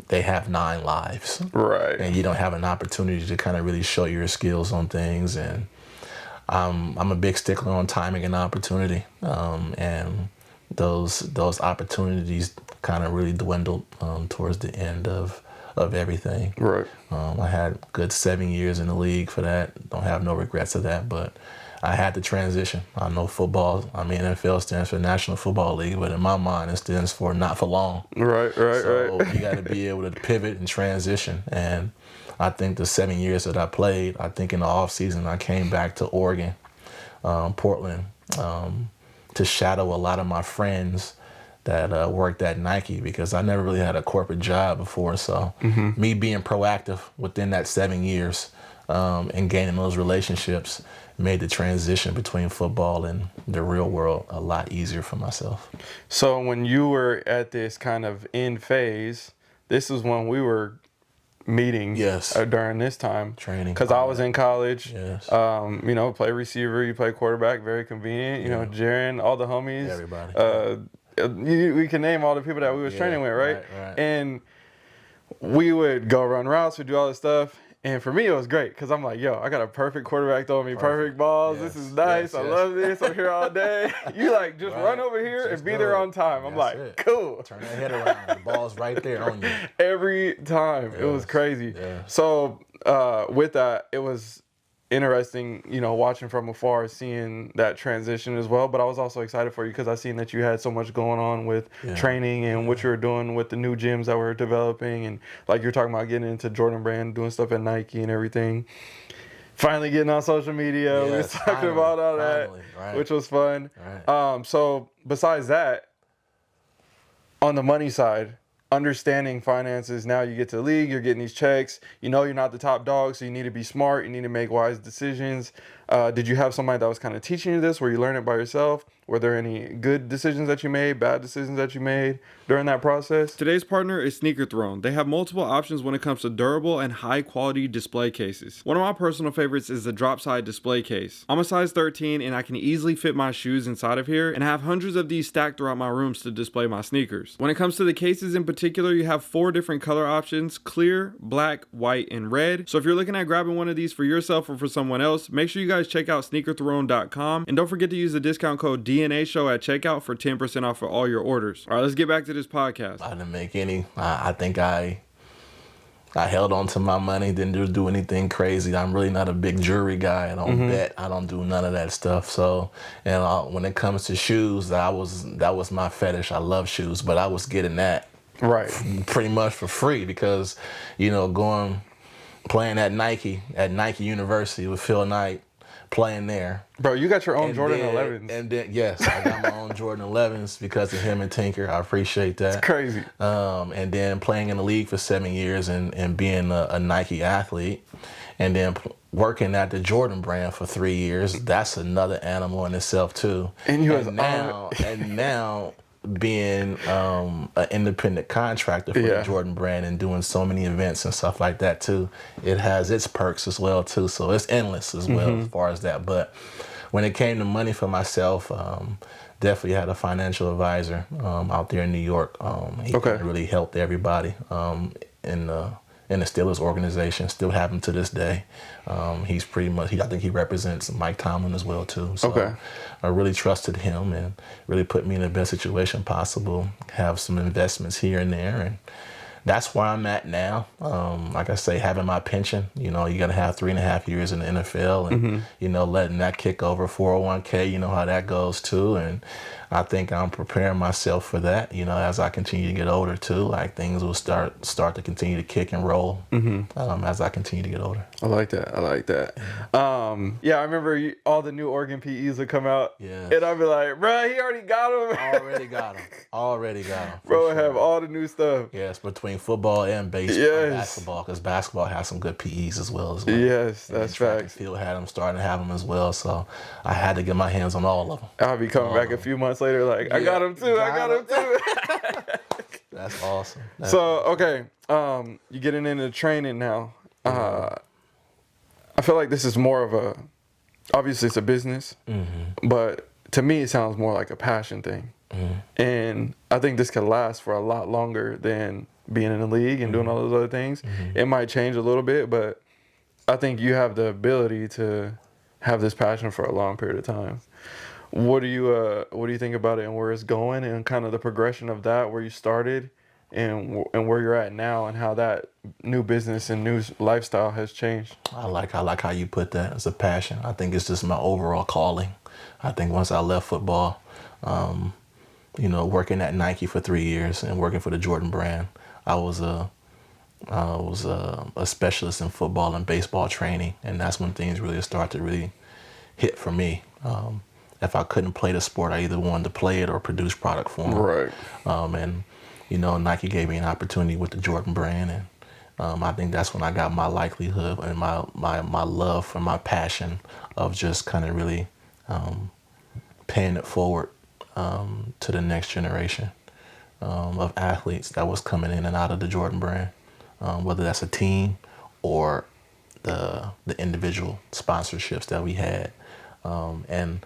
they have 9 lives. Right. And you don't have an opportunity to kind of really show your skills on things. And I'm a big stickler on timing and opportunity. And those opportunities kind of really dwindled towards the end of everything. Right. I had a good 7 years in the league for that. Don't have no regrets of that, but I had to transition. I know football, NFL stands for National Football League, but in my mind, it stands for not for long. Right. So you got to be able to pivot and transition. And I think the 7 years that I played, I think in the off season, I came back to Oregon, Portland, to shadow a lot of my friends that worked at Nike, because I never really had a corporate job before. So me being proactive within that 7 years and gaining those relationships made the transition between football and the real world a lot easier for myself. So when you were at this kind of end phase, this is when we were meeting during this time. Training. Because I was in college. Yes. Play receiver, you play quarterback, very convenient. Jaren, all the homies. Everybody. We can name all the people that we was training with, right? Right. And we would go run routes, we'd do all this stuff. And for me, it was great because I'm like, yo, I got a perfect quarterback throwing me perfect balls. Yes, This is nice. yes, I yes. love this. I'm here all day. You like just Right. run over here Just and be do there it. on time. I'm That's like, it. cool. Turn that head around. The ball's right there on you. Every time. It was Yes, crazy. yes. So with that, it was interesting, you know, watching from afar, seeing that transition as well. But I was also excited for you because I seen that you had so much going on with training and what you were doing with the new gyms that were developing, and like you're talking about getting into Jordan Brand, doing stuff at Nike and everything. Finally getting on social media, we was Yes, talking about all that, right. which was fun. Right. So besides that, on the money side, understanding finances, now you get to the league, you're getting these checks, you know you're not the top dog, so you need to be smart, you need to make wise decisions. Did you have somebody that was kind of teaching you this? Were you learning it by yourself? Were there any good decisions that you made, bad decisions that you made during that process? Today's partner is Sneaker Throne. They have multiple options when it comes to durable and high quality display cases. One of my personal favorites is the drop side display case. I'm a size 13 and I can easily fit my shoes inside of here, and I have hundreds of these stacked throughout my rooms to display my sneakers. When it comes to the cases in particular, you have 4 different color options: clear, black, white, and red. So if you're looking at grabbing one of these for yourself or for someone else, make sure you guys check out sneakerthrone.com, and don't forget to use the discount code DNA Show at checkout for 10% off for all your orders. All right, let's get back to this podcast. I didn't make any. I think I held on to my money, didn't do anything crazy. I'm really not a big jewelry guy. I don't bet. I don't do none of that stuff. So, and when it comes to shoes, that was my fetish. I love shoes, but I was getting that pretty much for free because, you know, playing at Nike University with Phil Knight, playing there. Bro, you got your own Jordan 11s. And then, yes, I got my own Jordan 11s because of him and Tinker. I appreciate that. It's crazy. And then playing in the league for 7 years and being a Nike athlete, and then working at the Jordan brand for 3 years. That's another animal in itself too. And now being an independent contractor for the Jordan brand and doing so many events and stuff like that too, it has its perks as well too. So it's endless as well as far as that. But when it came to money for myself, definitely had a financial advisor out there in New York. He really helped everybody in the Steelers organization. Still have him to this day. He's pretty much, I think he represents Mike Tomlin as well too. So I really trusted him and really put me in the best situation possible. Have some investments here and there, and that's where I'm at now. Like I say, having my pension, you know, you got to have 3.5 years in the NFL and, you know, letting that kick over 401k, you know how that goes too. And I think I'm preparing myself for that, you know, as I continue to get older too. Like things will start to continue to kick and roll as I continue to get older. I like that. Yeah, I remember all the new Oregon PEs would come out. Yes. And I'd be like, bro, he already got them. Already got them. Bro, have all the new stuff. Yes, between football and baseball and basketball, because basketball has some good PEs as well. Yes, and that's track and facts. field had them, starting to have them as well. So I had to get my hands on all of them. I'll be coming back a few months later like, I got them too. That's awesome. Okay, you're getting into training now. I feel like this is more of obviously it's a business, but to me it sounds more like a passion thing. And I think this could last for a lot longer than being in the league and doing all those other things. It might change a little bit, but I think you have the ability to have this passion for a long period of time. What do you think about it and where it's going and kind of the progression of that, where you started and where you're at now, and how that new business and new lifestyle has changed? I like how you put that as a passion. I think it's just my overall calling. I think once I left football, you know, working at Nike for 3 years and working for the Jordan brand, I was a specialist in football and baseball training, and that's when things really start to really hit for me. If I couldn't play the sport, I either wanted to play it or produce product for them. Right. And you know, Nike gave me an opportunity with the Jordan brand, and I think that's when I got my likelihood and my love for my passion of just kind of really paying it forward to the next generation of athletes that was coming in and out of the Jordan brand, whether that's a team or the individual sponsorships that we had. And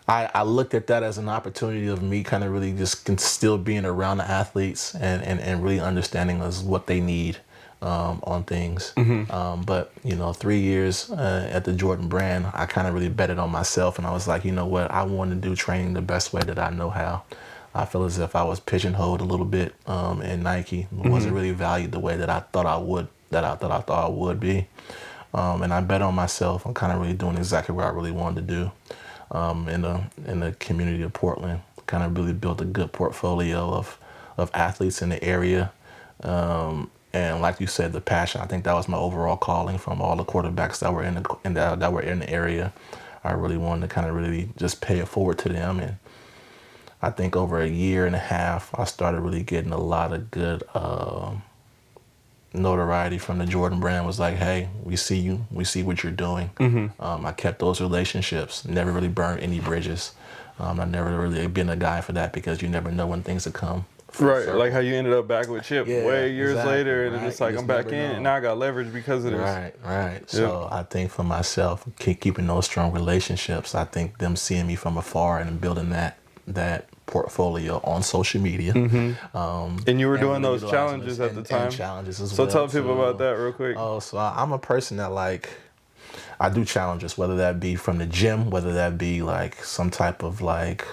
I looked at that as an opportunity of me kind of really just still being around the athletes and really understanding us what they need on things. But 3 years at the Jordan brand, I kind of really betted on myself, and I was like, you know what, I want to do training the best way that I know how. I feel as if I was pigeonholed a little bit in Nike. It wasn't really valued the way that I thought I would, that I thought I would be. And I bet on myself. I'm kind of really doing exactly what I really wanted to do in the community of Portland. Kind of really built a good portfolio of athletes in the area. And like you said, the passion. I think that was my overall calling from all the quarterbacks that were in the area. I really wanted to kind of really just pay it forward to them. And I think over a year and a half, I started really getting a lot of good notoriety from the Jordan brand. Was like, hey, we see you, we see what you're doing. I kept those relationships, never really burned any bridges. I've never really been a guy for that, because you never know when things will come. Right, circle. like how you ended up back with Chip way years exactly, later, and right? it's like You I'm just back never in, know. and now I got leverage because of this. Right. So I think for myself, keeping those strong relationships, I think them seeing me from afar and building that portfolio on social media. And you were doing really those utilizing challenges this at the and time. challenges as So well. tell people too. about that real quick. Oh, so I'm a person that I do challenges, whether that be from the gym, whether that be like some type of like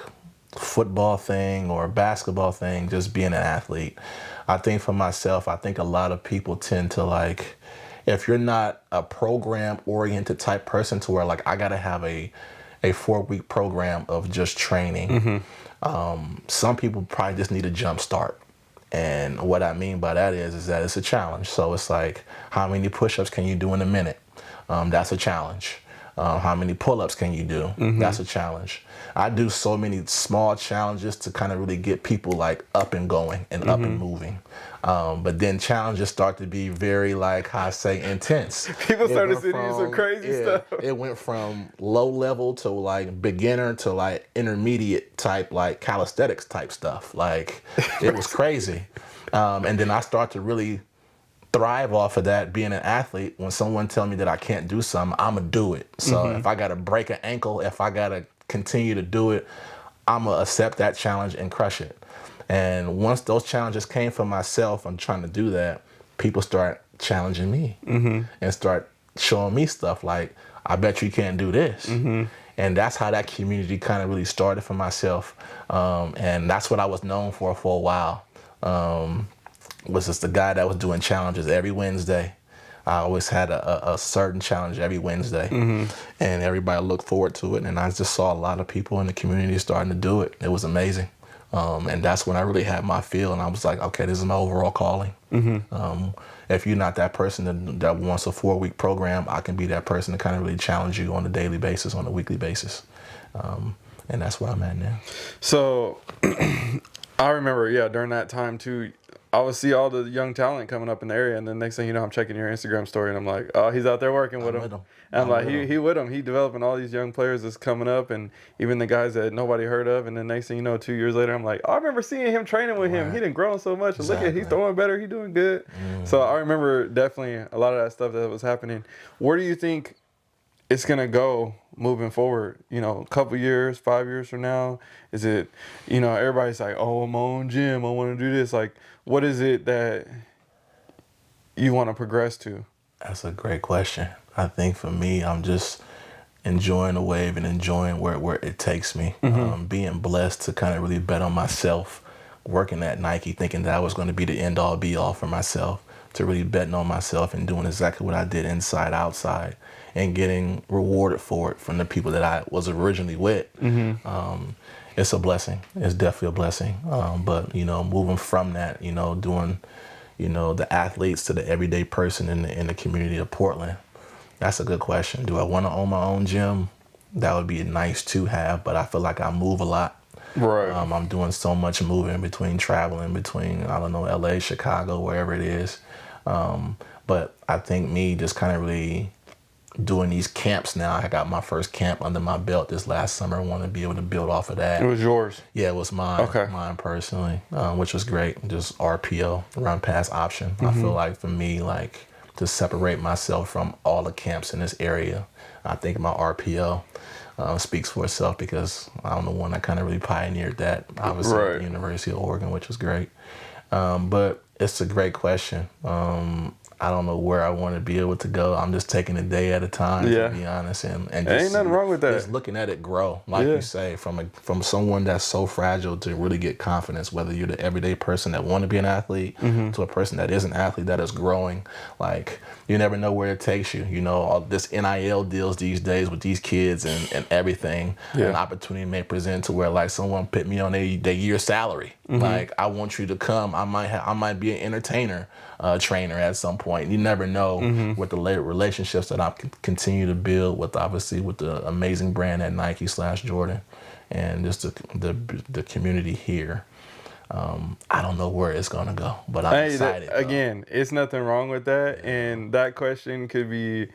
football thing or basketball thing, just being an athlete. I think for myself, I think a lot of people tend to like, if you're not a program oriented type person to where like I gotta have a 4-week program of just training. Some people probably just need a jump start. And what I mean by that is that it's a challenge. So it's like, how many push-ups can you do in a minute? That's a challenge. How many pull-ups can you do? That's a challenge. I do so many small challenges to kind of really get people like up and going and up and moving. But then challenges start to be very, like, how I say, intense. People started sending you some crazy stuff. It went from low level to like beginner to like intermediate type, like calisthenics type stuff. Like, it was crazy. And then I start to really thrive off of that, being an athlete. When someone tell me that I can't do something, I'ma do it. So if I gotta break an ankle, if I gotta continue to do it, I'ma accept that challenge and crush it. And once those challenges came for myself, I'm trying to do that, people start challenging me and start showing me stuff like, I bet you can't do this. And that's how that community kind of really started for myself. And that's what I was known for a while. Was just the guy that was doing challenges every Wednesday. I always had a certain challenge every Wednesday, and everybody looked forward to it. And I just saw a lot of people in the community starting to do it. It was amazing. And that's when I really had my feel, and I was like, okay, this is my overall calling. If you're not that person that wants a 4-week program, I can be that person to kind of really challenge you on a daily basis, on a weekly basis. And that's where I'm at now. So I remember, during that time too, I would see all the young talent coming up in the area, and then next thing you know, I'm checking your Instagram story, and I'm like, oh, he's out there working with them. And I'm like, he with them. He developing all these young players that's coming up, and even the guys that nobody heard of. And then next thing you know, 2 years later, I'm like, oh, I remember seeing him training with him. He done grown so much. And look at, he's throwing better. He's doing good. So I remember definitely a lot of that stuff that was happening. Where do you think it's gonna go moving forward? A couple years, 5 years from now, is it? Everybody's like, oh, I'm my own gym. I want to do this. Like, what is it that you want to progress to? That's a great question. I think for me, I'm just enjoying the wave and enjoying where it takes me. Being blessed to kind of really bet on myself, working at Nike, thinking that I was going to be the end all be all for myself, to really betting on myself and doing exactly what I did inside, outside, and getting rewarded for it from the people that I was originally with. It's a blessing. It's definitely a blessing. But, moving from that, doing, the athletes to the everyday person in the community of Portland, that's a good question. Do I want to own my own gym? That would be nice to have, but I feel like I move a lot. Right. I'm doing so much moving between traveling between, I don't know, LA, Chicago, wherever it is. But I think me just kind of really doing these camps now. I got my first camp under my belt this last summer. I want to be able to build off of that. It was yours? Yeah, it was mine. Okay. Mine personally, which was great. Just RPO, run pass option. I feel like for me, like, to separate myself from all the camps in this area, I think my RPO speaks for itself, because I'm the one that kind of really pioneered that, obviously, at the University of Oregon, which was great. But it's a great question. I don't know where I want to be able to go. I'm just taking a day at a time, Yeah. to be honest, and Ain't just nothing wrong with that. Just looking at it grow, like Yeah. you say, from someone that's so fragile to really get confidence. Whether you're the everyday person that want to be an athlete to a person that is an athlete that is growing, like you never know where it takes you. You know, all this NIL deals these days with these kids and everything. Yeah. An opportunity may present to where like someone put me on their year's salary. Like I want you to come. I might be an entertainer. Trainer at some point. You never know with the relationships that I continue to build with, obviously, with the amazing brand at Nike / Jordan, and just the community here. I don't know where it's gonna go, but I'm excited. Again, it's nothing wrong with that, and that question could be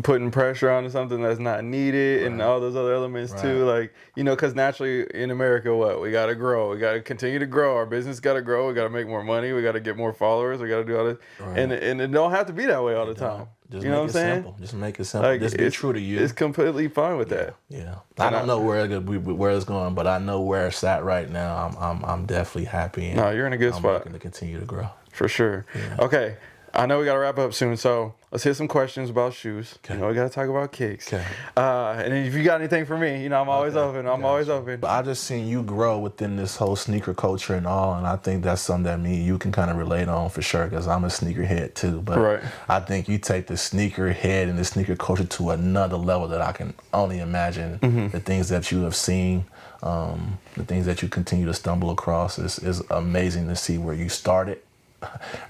putting pressure onto something that's not needed, and all those other elements too. Like, you know, because naturally in America, we got to grow, we got to continue to grow. Our business got to grow. We got to make more money. We got to get more followers. We got to do all this, and it don't have to be that way all the time. Just you know what I'm saying? Simple. Just make it simple. Like, Just be true to you. It's completely fine with that. Yeah. I don't know where it's going, but I know where it's at right now. I'm definitely happy. And no, you're in a good spot. I'm looking to continue to grow. For sure. Yeah. Okay. I know we got to wrap up soon, so let's hit some questions about shoes. Okay. You know, we got to talk about kicks. Okay. And if you got anything for me, you know, I'm always open. I'm always open. But I just seen you grow within this whole sneaker culture and all, and I think that's something that you can kind of relate on for sure, because I'm a sneakerhead too. But I think you take the sneakerhead and the sneaker culture to another level that I can only imagine. The things that you have seen, the things that you continue to stumble across is amazing to see where you started.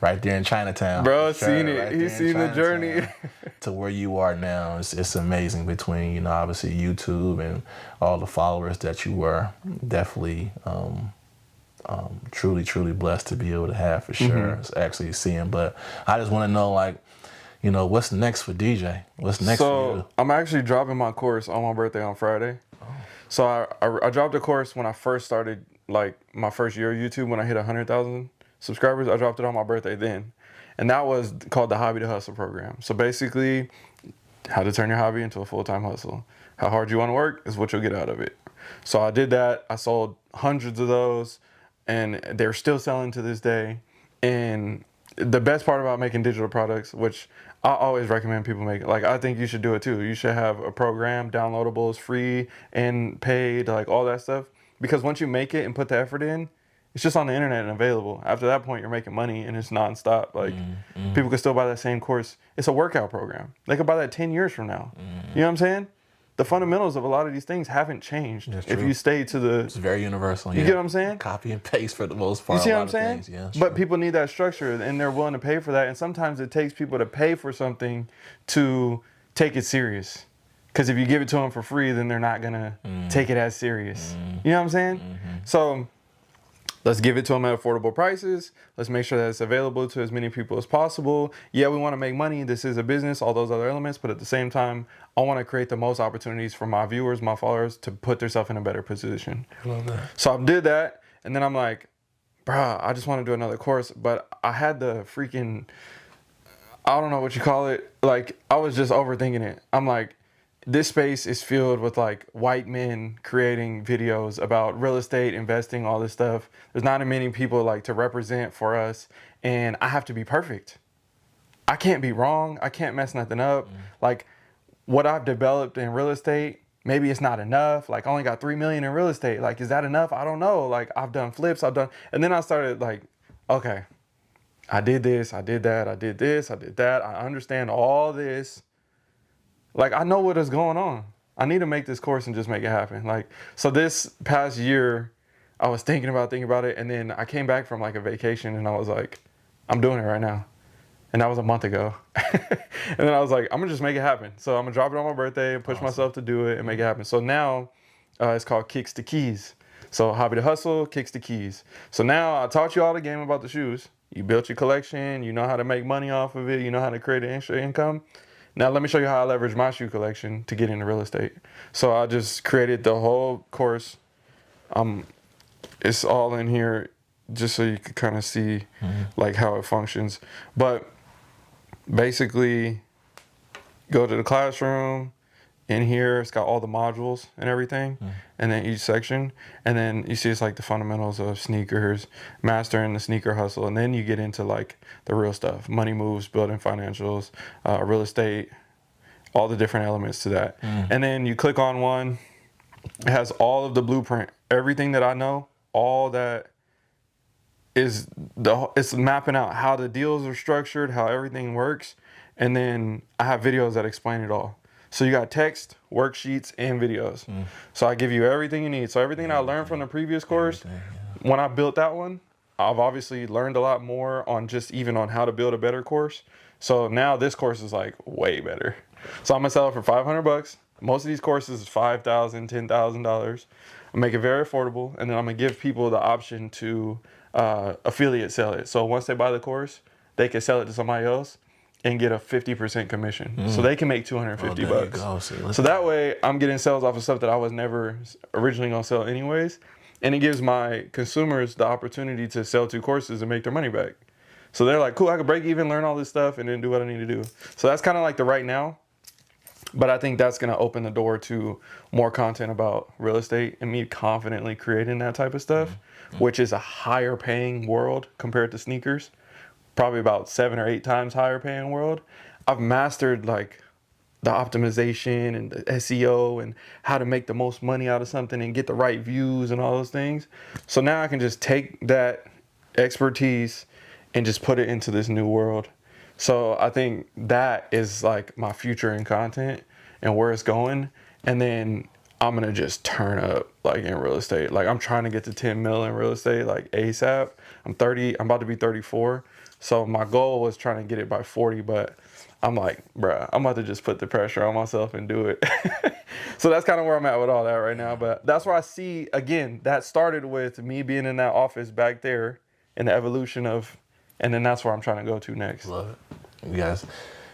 Right there in Chinatown. Bro, seen it. He's seen the journey. To where you are now. It's amazing between, you know, obviously YouTube and all the followers that you were. Definitely truly blessed to be able to have, for sure. It's actually seeing. But I just want to know, like, you know, what's next for DJ? What's next for you? I'm actually dropping my course on my birthday on Friday. So I dropped a course when I first started, like, my first year of YouTube, when I hit 100,000 subscribers. I dropped it on my birthday then, and that was called the Hobby to Hustle program. So basically, how to turn your hobby into a full-time hustle. How hard you want to work is what you'll get out of it. So I did that. I sold hundreds of those, and they're still selling to this day. And the best part about making digital products, which I always recommend people make, like, I think you should do it too. You should have a program, downloadables, free and paid, like all that stuff. Because once you make it and put the effort in, it's just on the internet and available. After that point, you're making money and it's nonstop. Like, people can still buy that same course. It's a workout program. They could buy that 10 years from now. You know what I'm saying? The fundamentals of a lot of these things haven't changed if you stay to the... It's very universal. You get what I'm saying? Copy and paste for the most part. You see what I'm saying? Yeah, but people need that structure, and they're willing to pay for that. And sometimes it takes people to pay for something to take it serious. Because if you give it to them for free, then they're not going to take it as serious. You know what I'm saying? So... let's give it to them at affordable prices. Let's make sure that it's available to as many people as possible. Yeah, we want to make money. This is a business, all those other elements. But at the same time, I want to create the most opportunities for my viewers, my followers, to put themselves in a better position. I love that. So I did that. And then I'm like, bruh, I just want to do another course. But I had the freaking, I don't know what you call it. Like, I was just overthinking it. I'm like, this space is filled with like white men creating videos about real estate, investing, all this stuff. There's not many people like to represent for us, and I have to be perfect. I can't be wrong. I can't mess nothing up. Like, what I've developed in real estate, maybe it's not enough. Like, I only got 3 million in real estate. Like, is that enough? I don't know. Like, I've done flips, and then I started like, okay, I did this, I did that, I did this, I did that. I understand all this. Like, I know what is going on. I need to make this course and just make it happen. Like, so this past year, I was thinking about it, and then I came back from like a vacation, and I was like, I'm doing it right now. And that was a month ago. And then I was like, I'm gonna just make it happen. So I'm gonna drop it on my birthday and push myself to do it and make it happen. So now it's called Kicks to Keys. So Hobby to Hustle, Kicks to Keys. So now I taught you all the game about the shoes. You built your collection. You know how to make money off of it. You know how to create an extra income. Now let me show you how I leverage my shoe collection to get into real estate. So I just created the whole course. It's all in here just so you could kind of see like how it functions. But basically, go to the classroom, in here, it's got all the modules and everything, and then each section, and then you see it's like the fundamentals of sneakers, mastering the sneaker hustle, and then you get into like the real stuff, money moves, building financials, real estate, all the different elements to that. And then you click on one, it has all of the blueprint, everything that I know, all that is it's mapping out how the deals are structured, how everything works, and then I have videos that explain it all. So you got text, worksheets, and videos. So I give you everything you need. So everything I learned from the previous course, when I built that one, I've obviously learned a lot more on just even on how to build a better course. So now this course is like way better. So I'm gonna sell it for $500. Most of these courses is $5,000, $10,000. I make it very affordable, and then I'm gonna give people the option to affiliate sell it. So once they buy the course, they can sell it to somebody else and get a 50% commission. So they can make 250 bucks. So that way I'm getting sales off of stuff that I was never originally gonna sell anyways. And it gives my consumers the opportunity to sell 2 courses and make their money back. So they're like, cool, I can break even, learn all this stuff, and then do what I need to do. So that's kind of like the right now. But I think that's going to open the door to more content about real estate and me confidently creating that type of stuff, which is a higher paying world compared to sneakers, probably about 7 or 8 times higher paying world. I've mastered like the optimization and the SEO and how to make the most money out of something and get the right views and all those things. So now I can just take that expertise and just put it into this new world. So I think that is like my future in content and where it's going. And then I'm gonna just turn up like in real estate. Like I'm trying to get to 10 mil in real estate like ASAP. I'm about to be 34. So my goal was trying to get it by 40, but I'm like, bruh, I'm about to just put the pressure on myself and do it. So that's kind of where I'm at with all that right now. But that's where I see, again, that started with me being in that office back there and the evolution of, and then that's where I'm trying to go to next. Love it. You guys,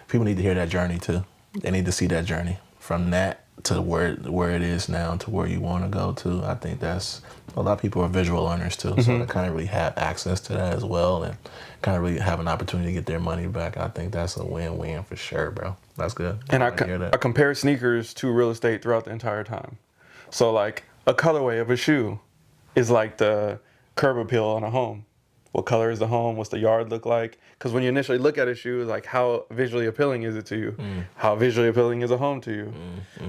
people need to hear that journey too. They need to see that journey from that to where it is now to where you want to go to. I think that's, a lot of people are visual learners too, so they kind of really have access to that as well and kind of really have an opportunity to get their money back. I think that's a win-win for sure, bro. That's good. And I compare sneakers to real estate throughout the entire time. So like a colorway of a shoe is like the curb appeal on a home. What color is the home? What's the yard look like? Because when you initially look at a shoe, like how visually appealing is it to you? How visually appealing is a home to you?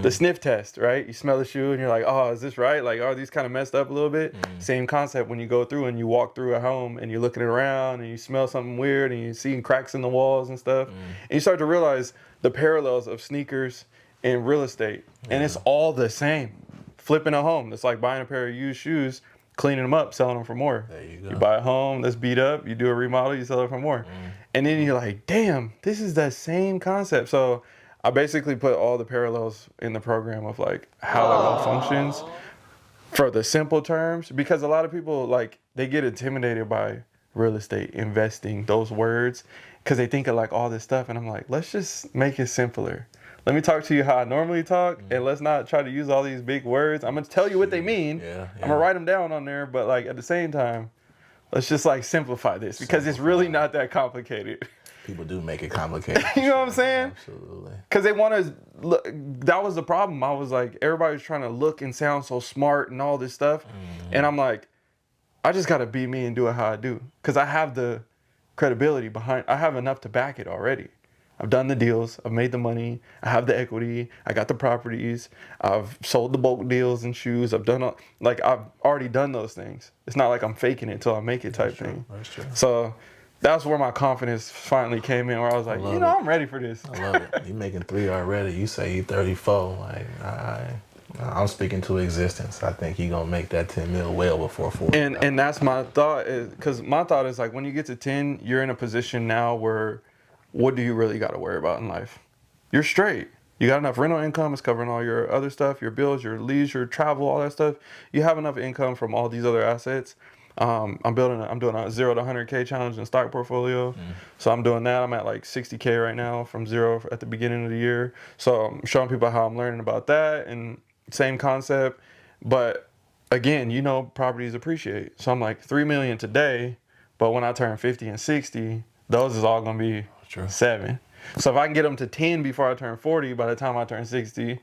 The sniff test, right? You smell the shoe and you're like, oh, is this right? Like, are these kind of messed up a little bit? Same concept when you go through and you walk through a home and you're looking around and you smell something weird and you're seeing cracks in the walls and stuff. And you start to realize the parallels of sneakers and real estate. And it's all the same. Flipping a home, it's like buying a pair of used shoes, cleaning them up, selling them for more. There you go. You buy a home that's beat up, you do a remodel, you sell it for more. And then you're like, damn, this is the same concept. So I basically put all the parallels in the program of like how it all functions for the simple terms, because a lot of people like they get intimidated by real estate, investing, those words, because they think of like all this stuff. And I'm like, let's just make it simpler. Let me talk to you how I normally talk, and let's not try to use all these big words. I'm going to tell you what they mean. I'm going to write them down on there, but like at the same time, let's just like simplify this because it's really not that complicated. People do make it complicated. You know what I'm saying? Absolutely. Because they want to look. That was the problem. I was like, everybody was trying to look and sound so smart and all this stuff. And I'm like, I just got to be me and do it how I do. Because I have the credibility behind, I have enough to back it already. I've done the deals, I've made the money, I have the equity, I got the properties, I've sold the bulk deals and shoes, I've already done those things. It's not like I'm faking it till I make it type thing. That's true. So that's where my confidence finally came in, where I was like, I'm ready for this. I love it. You making 3 already, you say you 34. Like, I'm speaking to existence. I think he gonna make that 10 mil well before 40. And that's my thought, because my thought is like when you get to 10, you're in a position now where what do you really got to worry about in life? You're straight. You got enough rental income. It's covering all your other stuff, your bills, your leisure, travel, all that stuff. You have enough income from all these other assets. I'm doing a 0 to 100K challenge in stock portfolio. So I'm doing that. I'm at like 60K right now from 0 at the beginning of the year. So I'm showing people how I'm learning about that and same concept. But again, properties appreciate. So I'm like 3 million today, but when I turn 50 and 60, those is all going to be 7. So if I can get them to 10 before I turn 40, by the time I turn 60,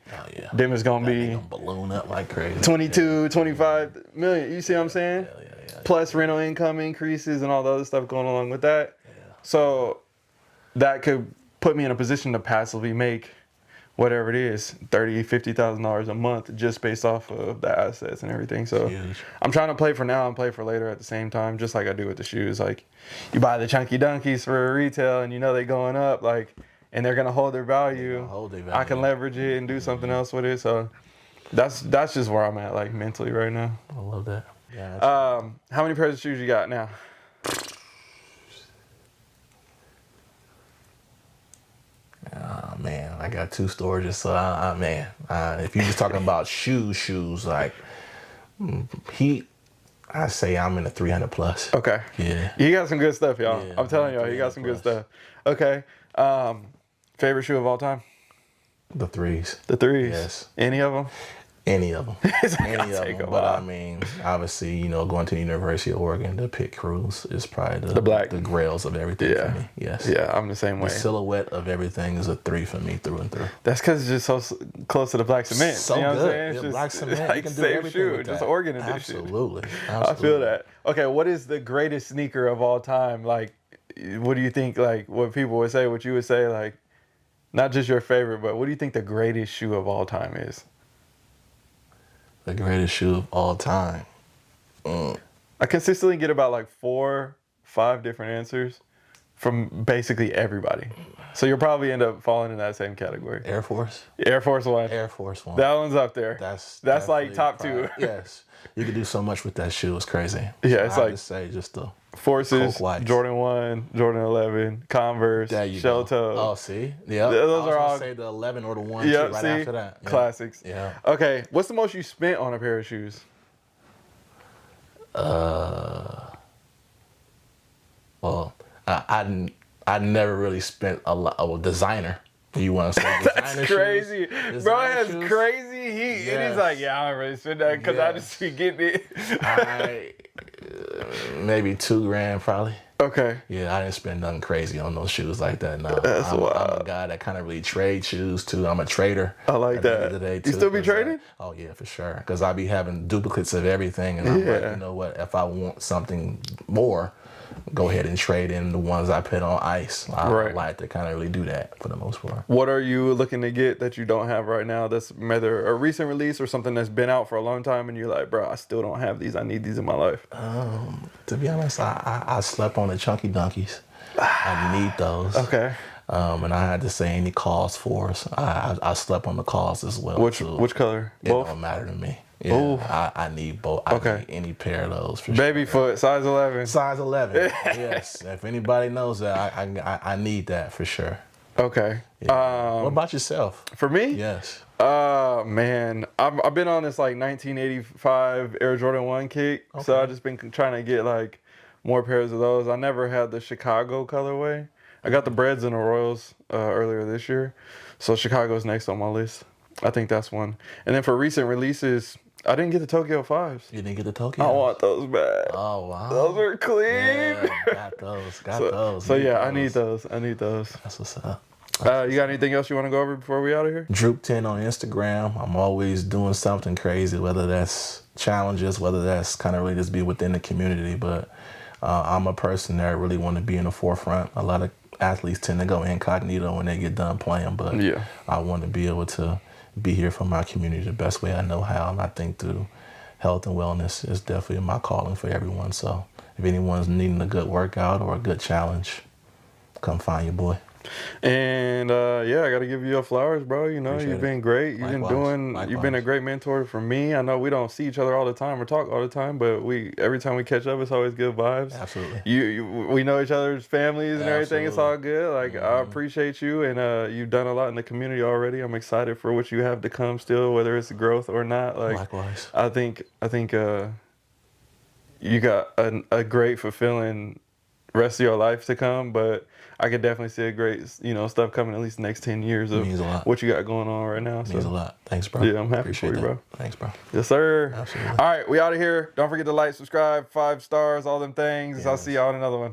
them is going to They be gonna balloon up like crazy. 22, 25 million. You see what I'm saying? Yeah. Plus rental income increases and all the other stuff going along with that. So that could put me in a position to passively make whatever it is, $30,000, $50,000 a month just based off of the assets and everything. So Huge. I'm trying to play for now and play for later at the same time, just like I do with the shoes. Like you buy the chunky donkeys for retail and you know they going up, like, and they're gonna hold their value. I can leverage it and do something else with it. So that's just where I'm at, like mentally right now. I love that. How many pairs of shoes you got now? Oh man, I got 2 storages. So if you're just talking about shoes, like I say I'm in the 300 plus. Okay. Yeah. You got some good stuff, y'all. Yeah, I'm telling y'all, you got some good stuff. Okay. Favorite shoe of all time? The 3s. The 3s. Yes. Any of them? Any of them. Any of take them. a But while. I mean, obviously, going to the University of Oregon, the pit crews is probably The black. the grails of everything for me. Yes. Yeah, I'm the same way. The silhouette of everything is a 3 for me through and through. That's because it's just so close to the black cement. So you know good. what I'm saying? It's Yeah, just black cement. like You can do same everything shoe, with just that. Oregon edition. Absolutely. I feel that. Okay, what is the greatest sneaker of all time? Like, what do you think? Like, what people would say, what you would say, like, not just your favorite, but what do you think the greatest shoe of all time is? The greatest shoe of all time. I consistently get about like 4, 5 different answers from basically everybody. So you'll probably end up falling in that same category. Air Force. Air Force One. Air Force One. That one's up there. That's like definitely top 2. Yes. You can do so much with that shoe. It's crazy. Yeah, it's I like just say just the Forces, Coke Whites. Jordan 1, Jordan 11, Converse, there you Shell go. Toe. Oh, see, yeah. Those I was are gonna all say the 11 or the 1 right after that. Yeah. Classics. Yeah. Okay, what's the most you spent on a pair of shoes? Well, I never really spent a lot. Oh, designer. You want to say designer That's crazy. shoes? Bro Designer has shoes? crazy heat. And Yes. he's like, yeah, I don't really spend that because I Yes. just be getting it. I maybe $2,000 probably. Okay. Yeah, I didn't spend nothing crazy on those shoes like that. No, That's I'm wild. a guy that kind of really trade shoes too. I'm a trader. I like at the end that. of the day, You too, still be 'cause, trading? oh yeah, for sure. Because I be having duplicates of everything, and I'm like, Yeah. you know what? If I want something more, go ahead and trade in the ones I put on ice. I Right. like to kind of really do that for the most part. What are you looking to get that you don't have right now that's either a recent release or something that's been out for a long time and you're like, bro, I still don't have these. I need these in my life. To be honest, I slept on the chunky donkeys. I need those. Okay. And I had to say any cause for us. I slept on the cause as well. too. Which color? It Both? don't matter to me. Yeah, Ooh. I need both. I Okay. need any pair of those for sure. Baby foot, size 11. Size 11. Yes. If anybody knows that, I need that for sure. Okay. What about yourself? For me? Yes. Man, I've been on this like 1985 Air Jordan 1 kick. So I've just been trying to get like more pairs of those. I never had the Chicago colorway. I got the Breads and the Royals earlier this year. So Chicago's next on my list. I think that's one. And then for recent releases, I didn't get the Tokyo 5s. You didn't get the Tokyo? I want those back. Oh, wow. Those are clean. Yeah, got those. Got those. So Need yeah, I those. need those. I need those. That's what's up. You got anything else you want to go over before we out of here? Droop 10 on Instagram. I'm always doing something crazy, whether that's challenges, whether that's kind of really just be within the community. But I'm a person that really want to be in the forefront. A lot of athletes tend to go incognito when they get done playing, but Yeah. I want to be able to be here for my community the best way I know how. And I think through health and wellness is definitely my calling for everyone. So if anyone's needing a good workout or a good challenge, come find your boy. And yeah, I got to give you your flowers, bro. You know, Appreciate you've it. been great. You've been Likewise. you've been a great mentor for me. I know we don't see each other all the time or talk all the time, but every time we catch up, it's always good vibes. Absolutely. We know each other's families and everything. It's all Absolutely. good. Like I appreciate you, and you've done a lot in the community already. I'm excited for what you have to come still, whether it's growth or not. Like Likewise. I think you got a great fulfilling rest of your life to come, but I could definitely see a great, stuff coming at least the next 10 years of Means a lot. what you got going on right now. Means a lot. Thanks, bro. Yeah, I'm happy Appreciate for you, that. bro. Thanks, bro. Yes, sir. Absolutely. All right, we out of here. Don't forget to like, subscribe, 5 stars, all them things. I'll see y'all in another one.